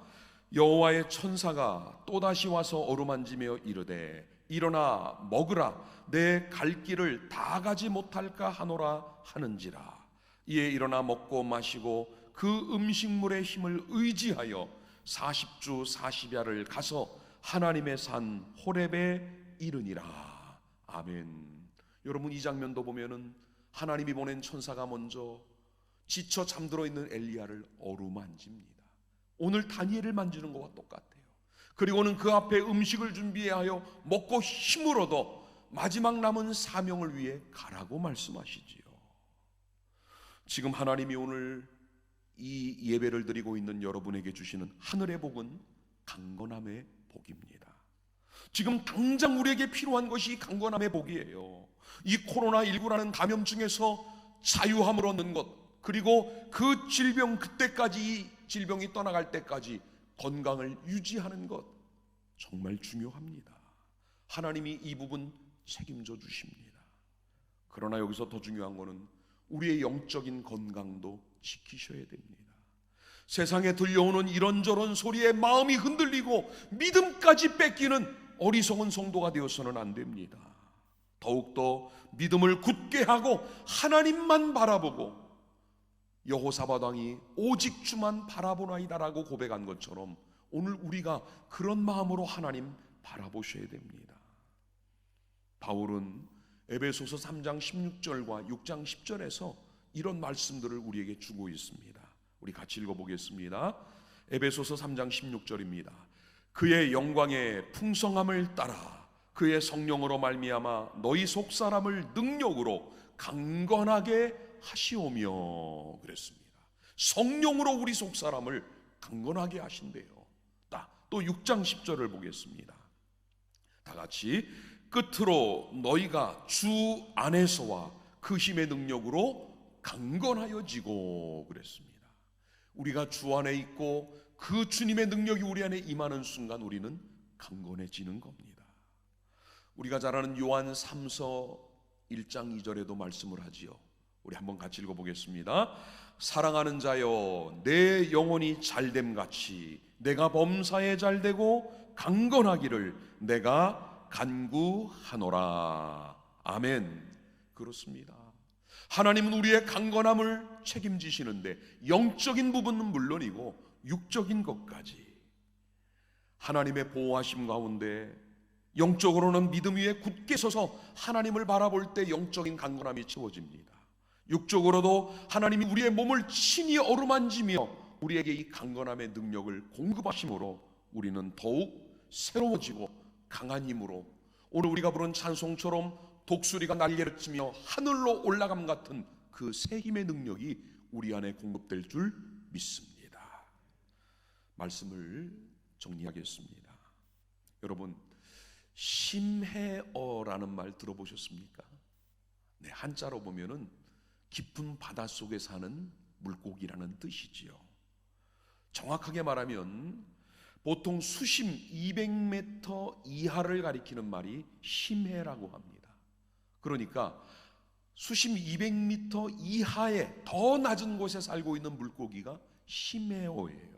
여호와의 천사가 또다시 와서 어루만지며 이르되 일어나 먹으라, 내 갈 길을 다 가지 못할까 하노라 하는지라. 이에 일어나 먹고 마시고 그 음식물의 힘을 의지하여 40주 40야를 가서 하나님의 산 호렙에 이르니라. 아멘. 여러분, 이 장면도 보면은 하나님이 보낸 천사가 먼저 지쳐 잠들어 있는 엘리야를 어루만집니다. 오늘 다니엘을 만지는 것과 똑같아요. 그리고는 그 앞에 음식을 준비하여 먹고 힘을 얻어 마지막 남은 사명을 위해 가라고 말씀하시지요. 지금 하나님이 오늘 이 예배를 드리고 있는 여러분에게 주시는 하늘의 복은 강건함의 복입니다. 지금 당장 우리에게 필요한 것이 강건함의 복이에요. 이 코로나19라는 감염증에서 자유함을 얻는 것, 그리고 그 질병, 그때까지 이 질병이 떠나갈 때까지 건강을 유지하는 것, 정말 중요합니다. 하나님이 이 부분 책임져 주십니다. 그러나 여기서 더 중요한 것은 우리의 영적인 건강도 지키셔야 됩니다. 세상에 들려오는 이런저런 소리에 마음이 흔들리고 믿음까지 뺏기는 어리석은 성도가 되어서는 안 됩니다. 더욱더 믿음을 굳게 하고 하나님만 바라보고 여호사밧 왕이 오직 주만 바라보나이다라고 고백한 것처럼 오늘 우리가 그런 마음으로 하나님 바라보셔야 됩니다. 바울은 에베소서 3장 16절과 6장 10절에서 이런 말씀들을 우리에게 주고 있습니다. 우리 같이 읽어보겠습니다. 에베소서 3장 16절입니다. 그의 영광의 풍성함을 따라 그의 성령으로 말미암아 너희 속사람을 능력으로 강건하게 하시오며 그랬습니다. 성령으로 우리 속사람을 강건하게 하신대요. 또 6장 10절을 보겠습니다. 다 같이 끝으로 너희가 주 안에서와 그 힘의 능력으로 강건하여지고 그랬습니다. 우리가 주 안에 있고 그 주님의 능력이 우리 안에 임하는 순간 우리는 강건해지는 겁니다. 우리가 잘 아는 요한 3서 1장 2절에도 말씀을 하지요. 우리 한번 같이 읽어보겠습니다. 사랑하는 자여, 내 영혼이 잘됨 같이 내가 범사에 잘되고 강건하기를 내가 간구하노라. 아멘. 그렇습니다. 하나님은 우리의 강건함을 책임지시는데 영적인 부분은 물론이고 육적인 것까지 하나님의 보호하심 가운데 영적으로는 믿음 위에 굳게 서서 하나님을 바라볼 때 영적인 강건함이 채워집니다. 육적으로도 하나님이 우리의 몸을 친히 어루만지며 우리에게 이 강건함의 능력을 공급하심으로 우리는 더욱 새로워지고 강한 힘으로 오늘 우리가 부른 찬송처럼 독수리가 날개를 치며 하늘로 올라감 같은 그 새 힘의 능력이 우리 안에 공급될 줄 믿습니다. 말씀을 정리하겠습니다. 여러분, 심해어라는 말 들어보셨습니까? 네, 한자로 보면은 깊은 바다 속에 사는 물고기라는 뜻이지요. 정확하게 말하면 보통 수심 200m 이하를 가리키는 말이 심해라고 합니다. 그러니까 수심 200m 이하에 더 낮은 곳에 살고 있는 물고기가 심해어예요.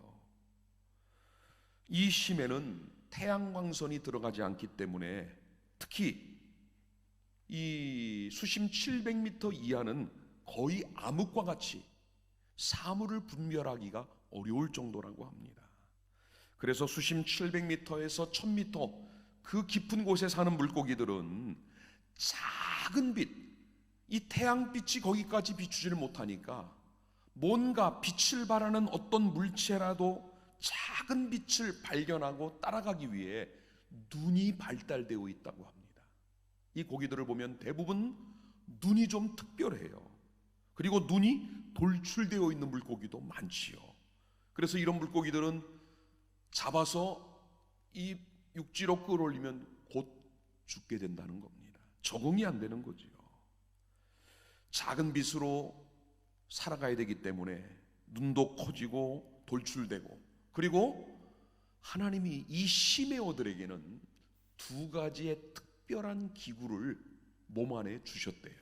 이 심해는 태양광선이 들어가지 않기 때문에 특히 이 수심 700m 이하는 거의 암흑과 같이 사물을 분별하기가 어려울 정도라고 합니다. 그래서 수심 700m에서 1000m 그 깊은 곳에 사는 물고기들은 작은 빛, 이 태양빛이 거기까지 비추지를 못하니까 뭔가 빛을 발하는 어떤 물체라도 작은 빛을 발견하고 따라가기 위해 눈이 발달되어 있다고 합니다. 이 고기들을 보면 대부분 눈이 좀 특별해요. 그리고 눈이 돌출되어 있는 물고기도 많지요. 그래서 이런 물고기들은 잡아서 이 육지로 끌어올리면 곧 죽게 된다는 겁니다. 적응이 안 되는 거지요. 작은 빛으로 살아가야 되기 때문에 눈도 커지고 돌출되고, 그리고 하나님이 이 심해어들에게는 두 가지의 특별한 기구를 몸 안에 주셨대요.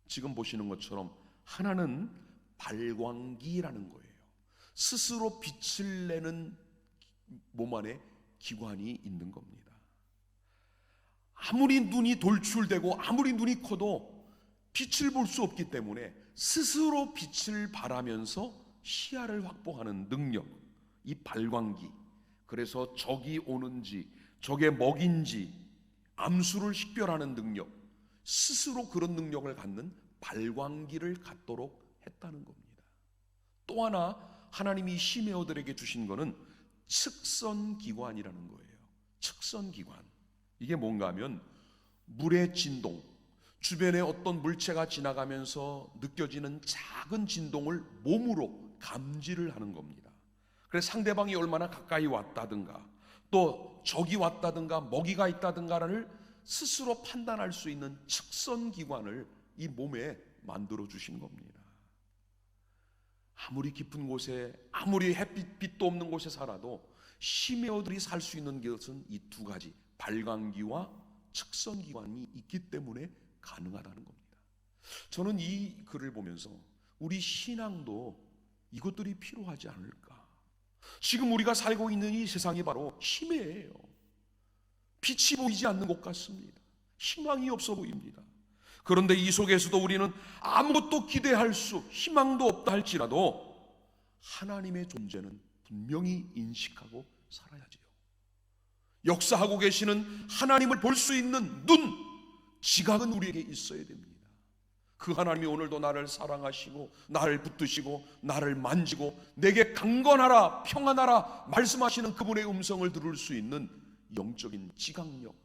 지금 보시는 것처럼 하나는 발광기라는 거예요. 스스로 빛을 내는 몸 안에 기관이 있는 겁니다. 아무리 눈이 돌출되고 아무리 눈이 커도 빛을 볼 수 없기 때문에 스스로 빛을 발하면서 시야를 확보하는 능력, 이 발광기. 그래서 적이 오는지 적의 먹인지 암수를 식별하는 능력, 스스로 그런 능력을 갖는 발광기를 갖도록 했다는 겁니다. 또 하나 하나님이 심해어들에게 주신 것은 측선기관이라는 거예요. 측선기관. 이게 뭔가 하면 물의 진동, 주변에 어떤 물체가 지나가면서 느껴지는 작은 진동을 몸으로 감지를 하는 겁니다. 그래서 상대방이 얼마나 가까이 왔다든가 또 적이 왔다든가 먹이가 있다든가를 스스로 판단할 수 있는 측선기관을 이 몸에 만들어 주신 겁니다. 아무리 깊은 곳에 아무리 햇빛도 없는 곳에 살아도 심해어들이 살 수 있는 것은 이 두 가지, 발광기와 측선기관이 있기 때문에 가능하다는 겁니다. 저는 이 글을 보면서 우리 신앙도 이것들이 필요하지 않을까. 지금 우리가 살고 있는 이 세상이 바로 심해예요. 빛이 보이지 않는 것 같습니다. 희망이 없어 보입니다. 그런데 이 속에서도 우리는 아무것도 기대할 수, 희망도 없다 할지라도 하나님의 존재는 분명히 인식하고 살아야지요. 역사하고 계시는 하나님을 볼 수 있는 눈, 지각은 우리에게 있어야 됩니다. 그 하나님이 오늘도 나를 사랑하시고 나를 붙드시고 나를 만지고 내게 강건하라 평안하라 말씀하시는 그분의 음성을 들을 수 있는 영적인 지각력,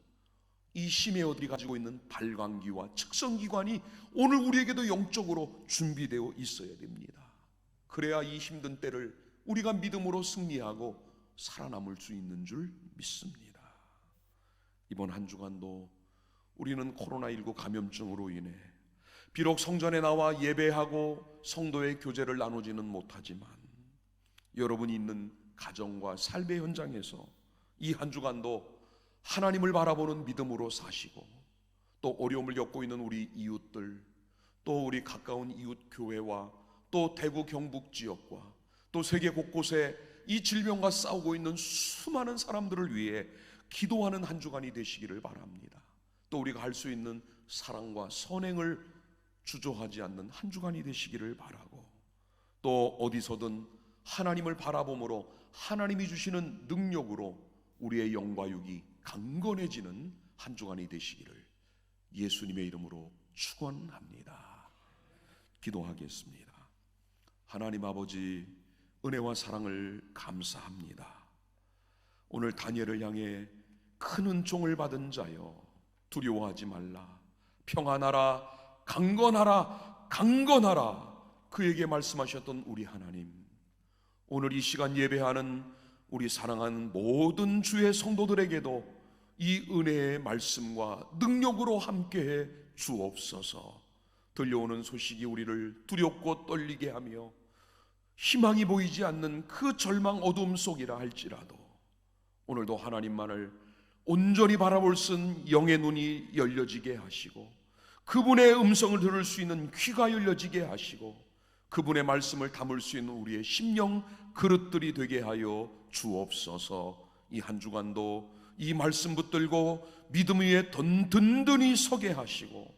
이 심해어들이 가지고 있는 발광기와 측선기관이 오늘 우리에게도 영적으로 준비되어 있어야 됩니다. 그래야 이 힘든 때를 우리가 믿음으로 승리하고 살아남을 수 있는 줄 믿습니다. 이번 한 주간도 우리는 코로나19 감염증으로 인해 비록 성전에 나와 예배하고 성도의 교제를 나누지는 못하지만 여러분이 있는 가정과 삶의 현장에서 이 한 주간도 하나님을 바라보는 믿음으로 사시고 또 어려움을 겪고 있는 우리 이웃들, 또 우리 가까운 이웃 교회와 또 대구 경북 지역과 또 세계 곳곳에 이 질병과 싸우고 있는 수많은 사람들을 위해 기도하는 한 주간이 되시기를 바랍니다. 또 우리가 할 수 있는 사랑과 선행을 주저하지 않는 한 주간이 되시기를 바라고, 또 어디서든 하나님을 바라봄으로 하나님이 주시는 능력으로 우리의 영과 육이 강건해지는 한 주간이 되시기를 예수님의 이름으로 축원합니다. 기도하겠습니다. 하나님 아버지, 은혜와 사랑을 감사합니다. 오늘 다니엘을 향해 큰 은총을 받은 자여, 두려워하지 말라, 평안하라, 강건하라, 강건하라, 그에게 말씀하셨던 우리 하나님, 오늘 이 시간 예배하는 우리 사랑하는 모든 주의 성도들에게도 이 은혜의 말씀과 능력으로 함께해 주옵소서. 들려오는 소식이 우리를 두렵고 떨리게 하며 희망이 보이지 않는 그 절망 어둠 속이라 할지라도 오늘도 하나님만을 온전히 바라볼 수 있는 영의 눈이 열려지게 하시고, 그분의 음성을 들을 수 있는 귀가 열려지게 하시고, 그분의 말씀을 담을 수 있는 우리의 심령 그릇들이 되게 하여 주옵소서. 이 한 주간도 이 말씀 붙들고 믿음 위에 든든히 서게 하시고,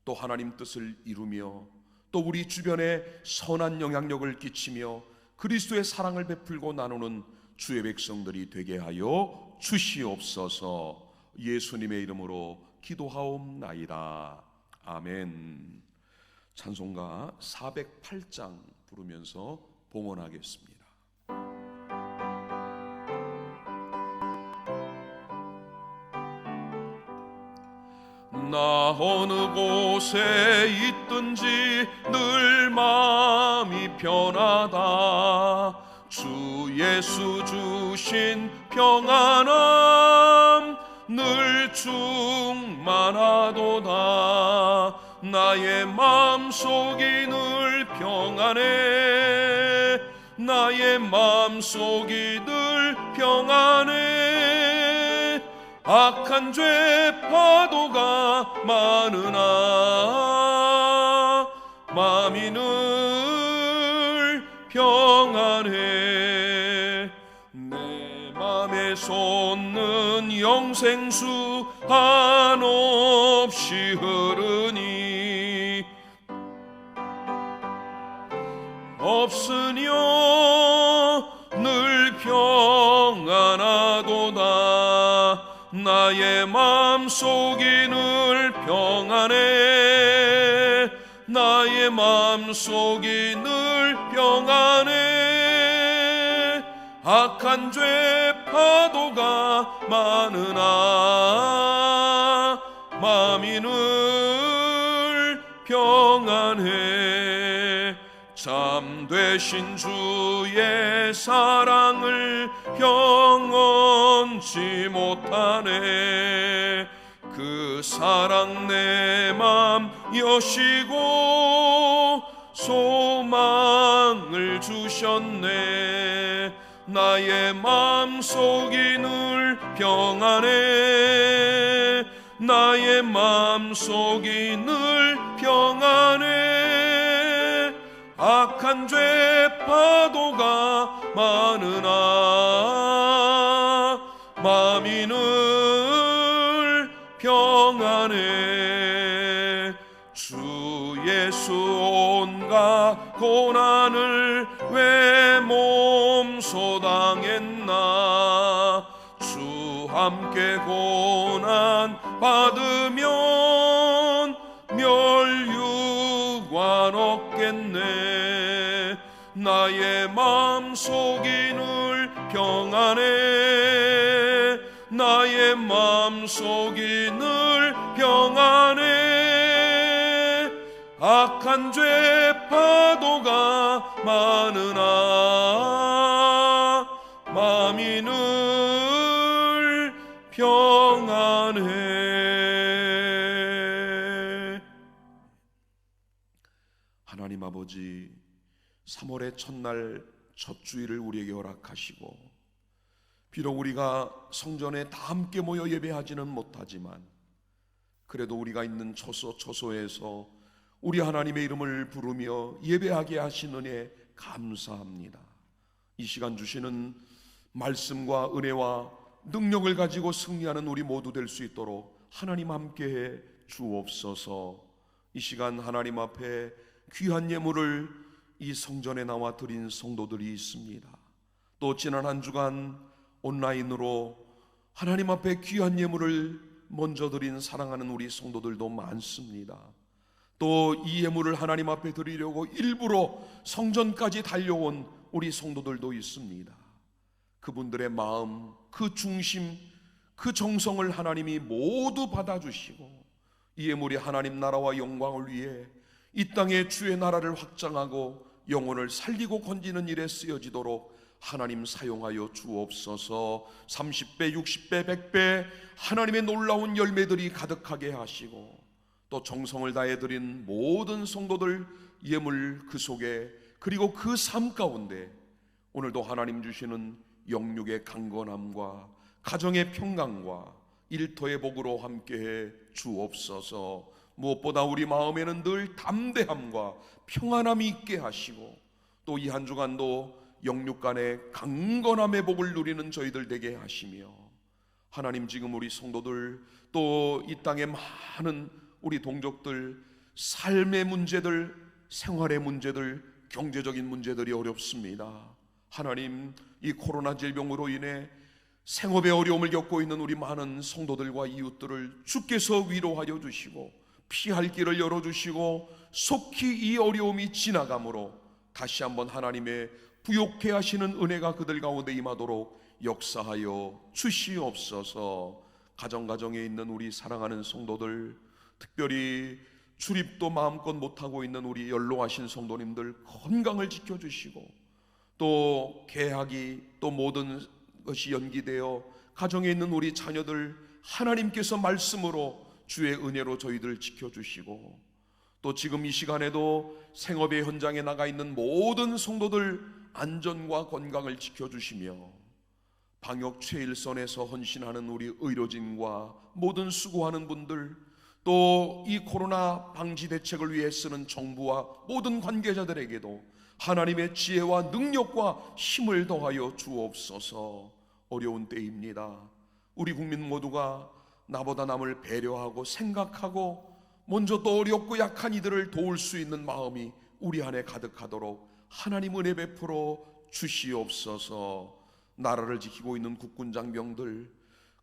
또 하나님 뜻을 이루며 또 우리 주변에 선한 영향력을 끼치며 그리스도의 사랑을 베풀고 나누는 주의 백성들이 되게 하여 주시옵소서. 예수님의 이름으로 기도하옵나이다. 아멘. 찬송가 408장 부르면서 봉헌하겠습니다. 나 어느 곳에 있든지 늘 마음이 편하다. 주 예수 주신 평안함 늘 충만하도다. 나의 마음속이 늘 평안해. 나의 마음속이 늘 평안해. 악한 죄 파도가 많으나 마음이 늘 평안해. 내 맘에 솟는 영생수 한없이 흐르니 없으며 늘 평안하도다. 나의 마음속이 늘 평안해. 나의 마음속이 늘 평안해. 악한 죄 파도가 많으나 마음이 늘 평안해. 참되신 주의 사랑을 경험치 못하네. 그 사랑 내 맘 여시고 소망을 주셨네. 나의 마음속이 늘 평안해. 나의 마음속이 늘 평안해. 악한 죄 파도가 많으나 마음이 늘 평안해. 주 예수 온갖 고난을 왜 몸소 당했나. 주 함께 고난 받으면 멸류관 없겠네. 나의 마음속이 늘 평안해. 나의 마음속이 늘 평안해. 악한 죄 파도가 많으나 마음이 늘 평안해. 하나님 아버지, 3월의 첫날 첫 주일을 우리에게 허락하시고, 비록 우리가 성전에 다 함께 모여 예배하지는 못하지만 그래도 우리가 있는 처소에서 우리 하나님의 이름을 부르며 예배하게 하신 은혜 감사합니다. 이 시간 주시는 말씀과 은혜와 능력을 가지고 승리하는 우리 모두 될 수 있도록 하나님 함께해 주옵소서. 이 시간 하나님 앞에 귀한 예물을 이 성전에 나와 드린 성도들이 있습니다. 또 지난 한 주간 온라인으로 하나님 앞에 귀한 예물을 먼저 드린 사랑하는 우리 성도들도 많습니다. 또 이 예물을 하나님 앞에 드리려고 일부러 성전까지 달려온 우리 성도들도 있습니다. 그분들의 마음, 그 중심, 그 정성을 하나님이 모두 받아주시고 이 예물이 하나님 나라와 영광을 위해 이 땅에 주의 나라를 확장하고 영혼을 살리고 건지는 일에 쓰여지도록 하나님 사용하여 주옵소서. 30배, 60배, 100배 하나님의 놀라운 열매들이 가득하게 하시고 또 정성을 다해 드린 모든 성도들 예물 그 속에 그리고 그 삶 가운데 오늘도 하나님 주시는 영육의 강건함과 가정의 평강과 일터의 복으로 함께해 주옵소서. 무엇보다 우리 마음에는 늘 담대함과 평안함이 있게 하시고 또 이 한 주간도 영육 간의 강건함의 복을 누리는 저희들 되게 하시며 하나님 지금 우리 성도들 또 이 땅의 많은 우리 동족들 삶의 문제들, 생활의 문제들, 경제적인 문제들이 어렵습니다. 하나님 이 코로나 질병으로 인해 생업의 어려움을 겪고 있는 우리 많은 성도들과 이웃들을 주께서 위로하여 주시고 피할 길을 열어주시고 속히 이 어려움이 지나가므로 다시 한번 하나님의 부욕해 하시는 은혜가 그들 가운데 임하도록 역사하여 주시옵소서. 가정가정에 있는 우리 사랑하는 성도들, 특별히 출입도 마음껏 못하고 있는 우리 연로하신 성도님들 건강을 지켜주시고 또 개학이 또 모든 것이 연기되어 가정에 있는 우리 자녀들 하나님께서 말씀으로 주의 은혜로 저희들 지켜주시고 또 지금 이 시간에도 생업의 현장에 나가 있는 모든 성도들 안전과 건강을 지켜주시며 방역 최일선에서 헌신하는 우리 의료진과 모든 수고하는 분들 또 이 코로나 방지 대책을 위해 쓰는 정부와 모든 관계자들에게도 하나님의 지혜와 능력과 힘을 더하여 주옵소서. 어려운 때입니다. 우리 국민 모두가 나보다 남을 배려하고 생각하고 먼저 또 어렵고 약한 이들을 도울 수 있는 마음이 우리 안에 가득하도록 하나님 은혜 베풀어 주시옵소서. 나라를 지키고 있는 국군 장병들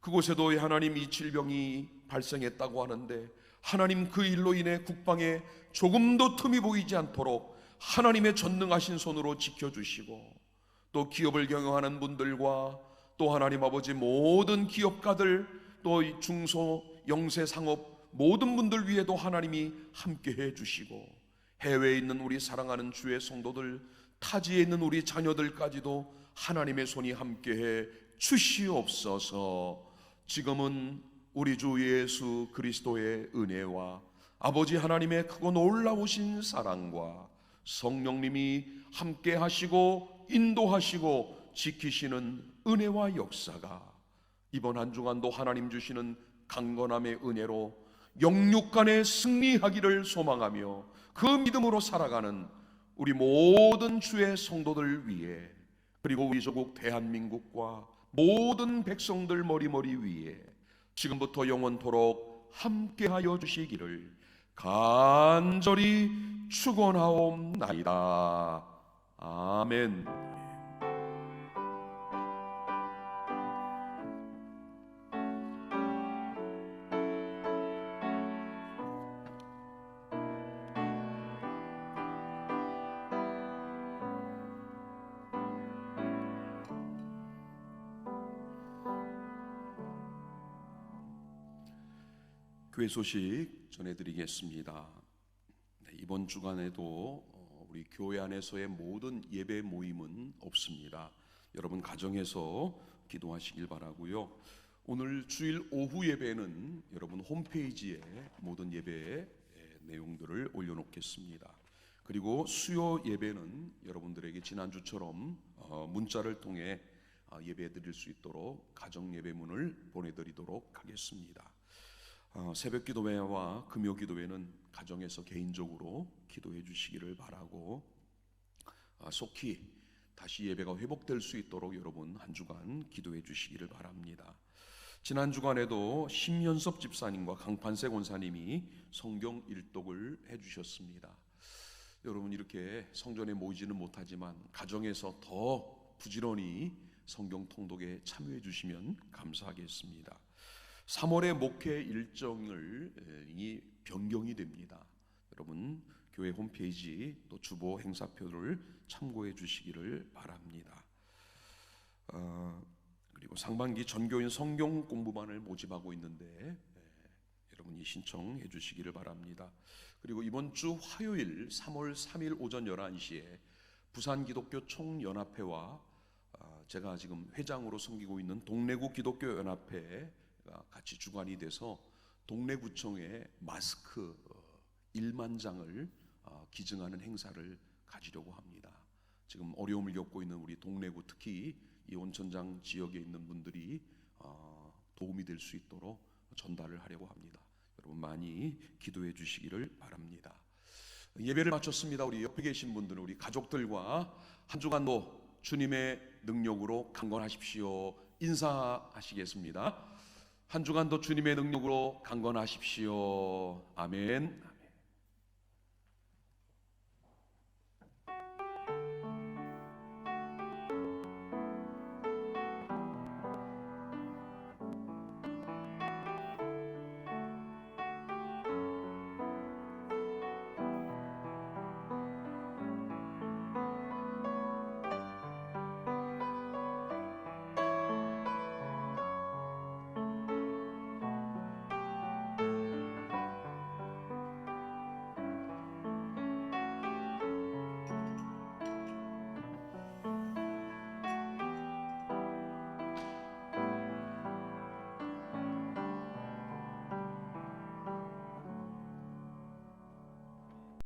그곳에도 하나님 이 질병이 발생했다고 하는데 하나님 그 일로 인해 국방에 조금도 틈이 보이지 않도록 하나님의 전능하신 손으로 지켜주시고 또 기업을 경영하는 분들과 또 하나님 아버지 모든 기업가들 또 중소 영세 상업 모든 분들 위에도 하나님이 함께해 주시고 해외에 있는 우리 사랑하는 주의 성도들 타지에 있는 우리 자녀들까지도 하나님의 손이 함께해 주시옵소서. 지금은 우리 주 예수 그리스도의 은혜와 아버지 하나님의 크고 놀라우신 사랑과 성령님이 함께 하시고 인도하시고 지키시는 은혜와 역사가 이번 한 주간도 하나님 주시는 강건함의 은혜로 영육 간에 승리하기를 소망하며 그 믿음으로 살아가는 우리 모든 주의 성도들 위해 그리고 우리 조국 대한민국과 모든 백성들 머리머리 위에 지금부터 영원토록 함께하여 주시기를 간절히 축원하옵나이다. 아멘. 교회 소식 전해드리겠습니다. 이번 주간에도 우리 교회 안에서의 모든 예배 모임은 없습니다. 여러분 가정에서 기도하시길 바라고요. 오늘 주일 오후 예배는 여러분 홈페이지에 모든 예배의 내용들을 올려놓겠습니다. 그리고 수요 예배는 여러분들에게 지난주처럼 문자를 통해 예배 드릴 수 있도록 가정 예배문을 보내드리도록 하겠습니다. 새벽 기도회와 금요 기도회는 가정에서 개인적으로 기도해 주시기를 바라고 속히 다시 예배가 회복될 수 있도록 여러분 한 주간 기도해 주시기를 바랍니다. 지난 주간에도 심연섭 집사님과 강판세 권사님이 성경 일독을 해주셨습니다. 여러분 이렇게 성전에 모이지는 못하지만 가정에서 더 부지런히 성경 통독에 참여해 주시면 감사하겠습니다. 3월의 목회 일정을 변경이 됩니다. 여러분 교회 홈페이지 또 주보 행사표를 참고해 주시기를 바랍니다. 그리고 상반기 전교인 성경 공부반을 모집하고 있는데 여러분이 신청해 주시기를 바랍니다. 그리고 이번 주 화요일 3월 3일 오전 11시에 부산기독교 총연합회와 제가 지금 회장으로 섬기고 있는 동래구 기독교 연합회가 같이 주관이 돼서 동래구청에 마스크 1만 장을 기증하는 행사를 가지려고 합니다. 지금 어려움을 겪고 있는 우리 동래구, 특히 이 온천장 지역에 있는 분들이 도움이 될 수 있도록 전달을 하려고 합니다. 여러분 많이 기도해 주시기를 바랍니다. 예배를 마쳤습니다. 우리 옆에 계신 분들은 우리 가족들과 한 주간도 주님의 능력으로 강건하십시오. 인사하시겠습니다. 한 주간도 주님의 능력으로 강건하십시오. 아멘.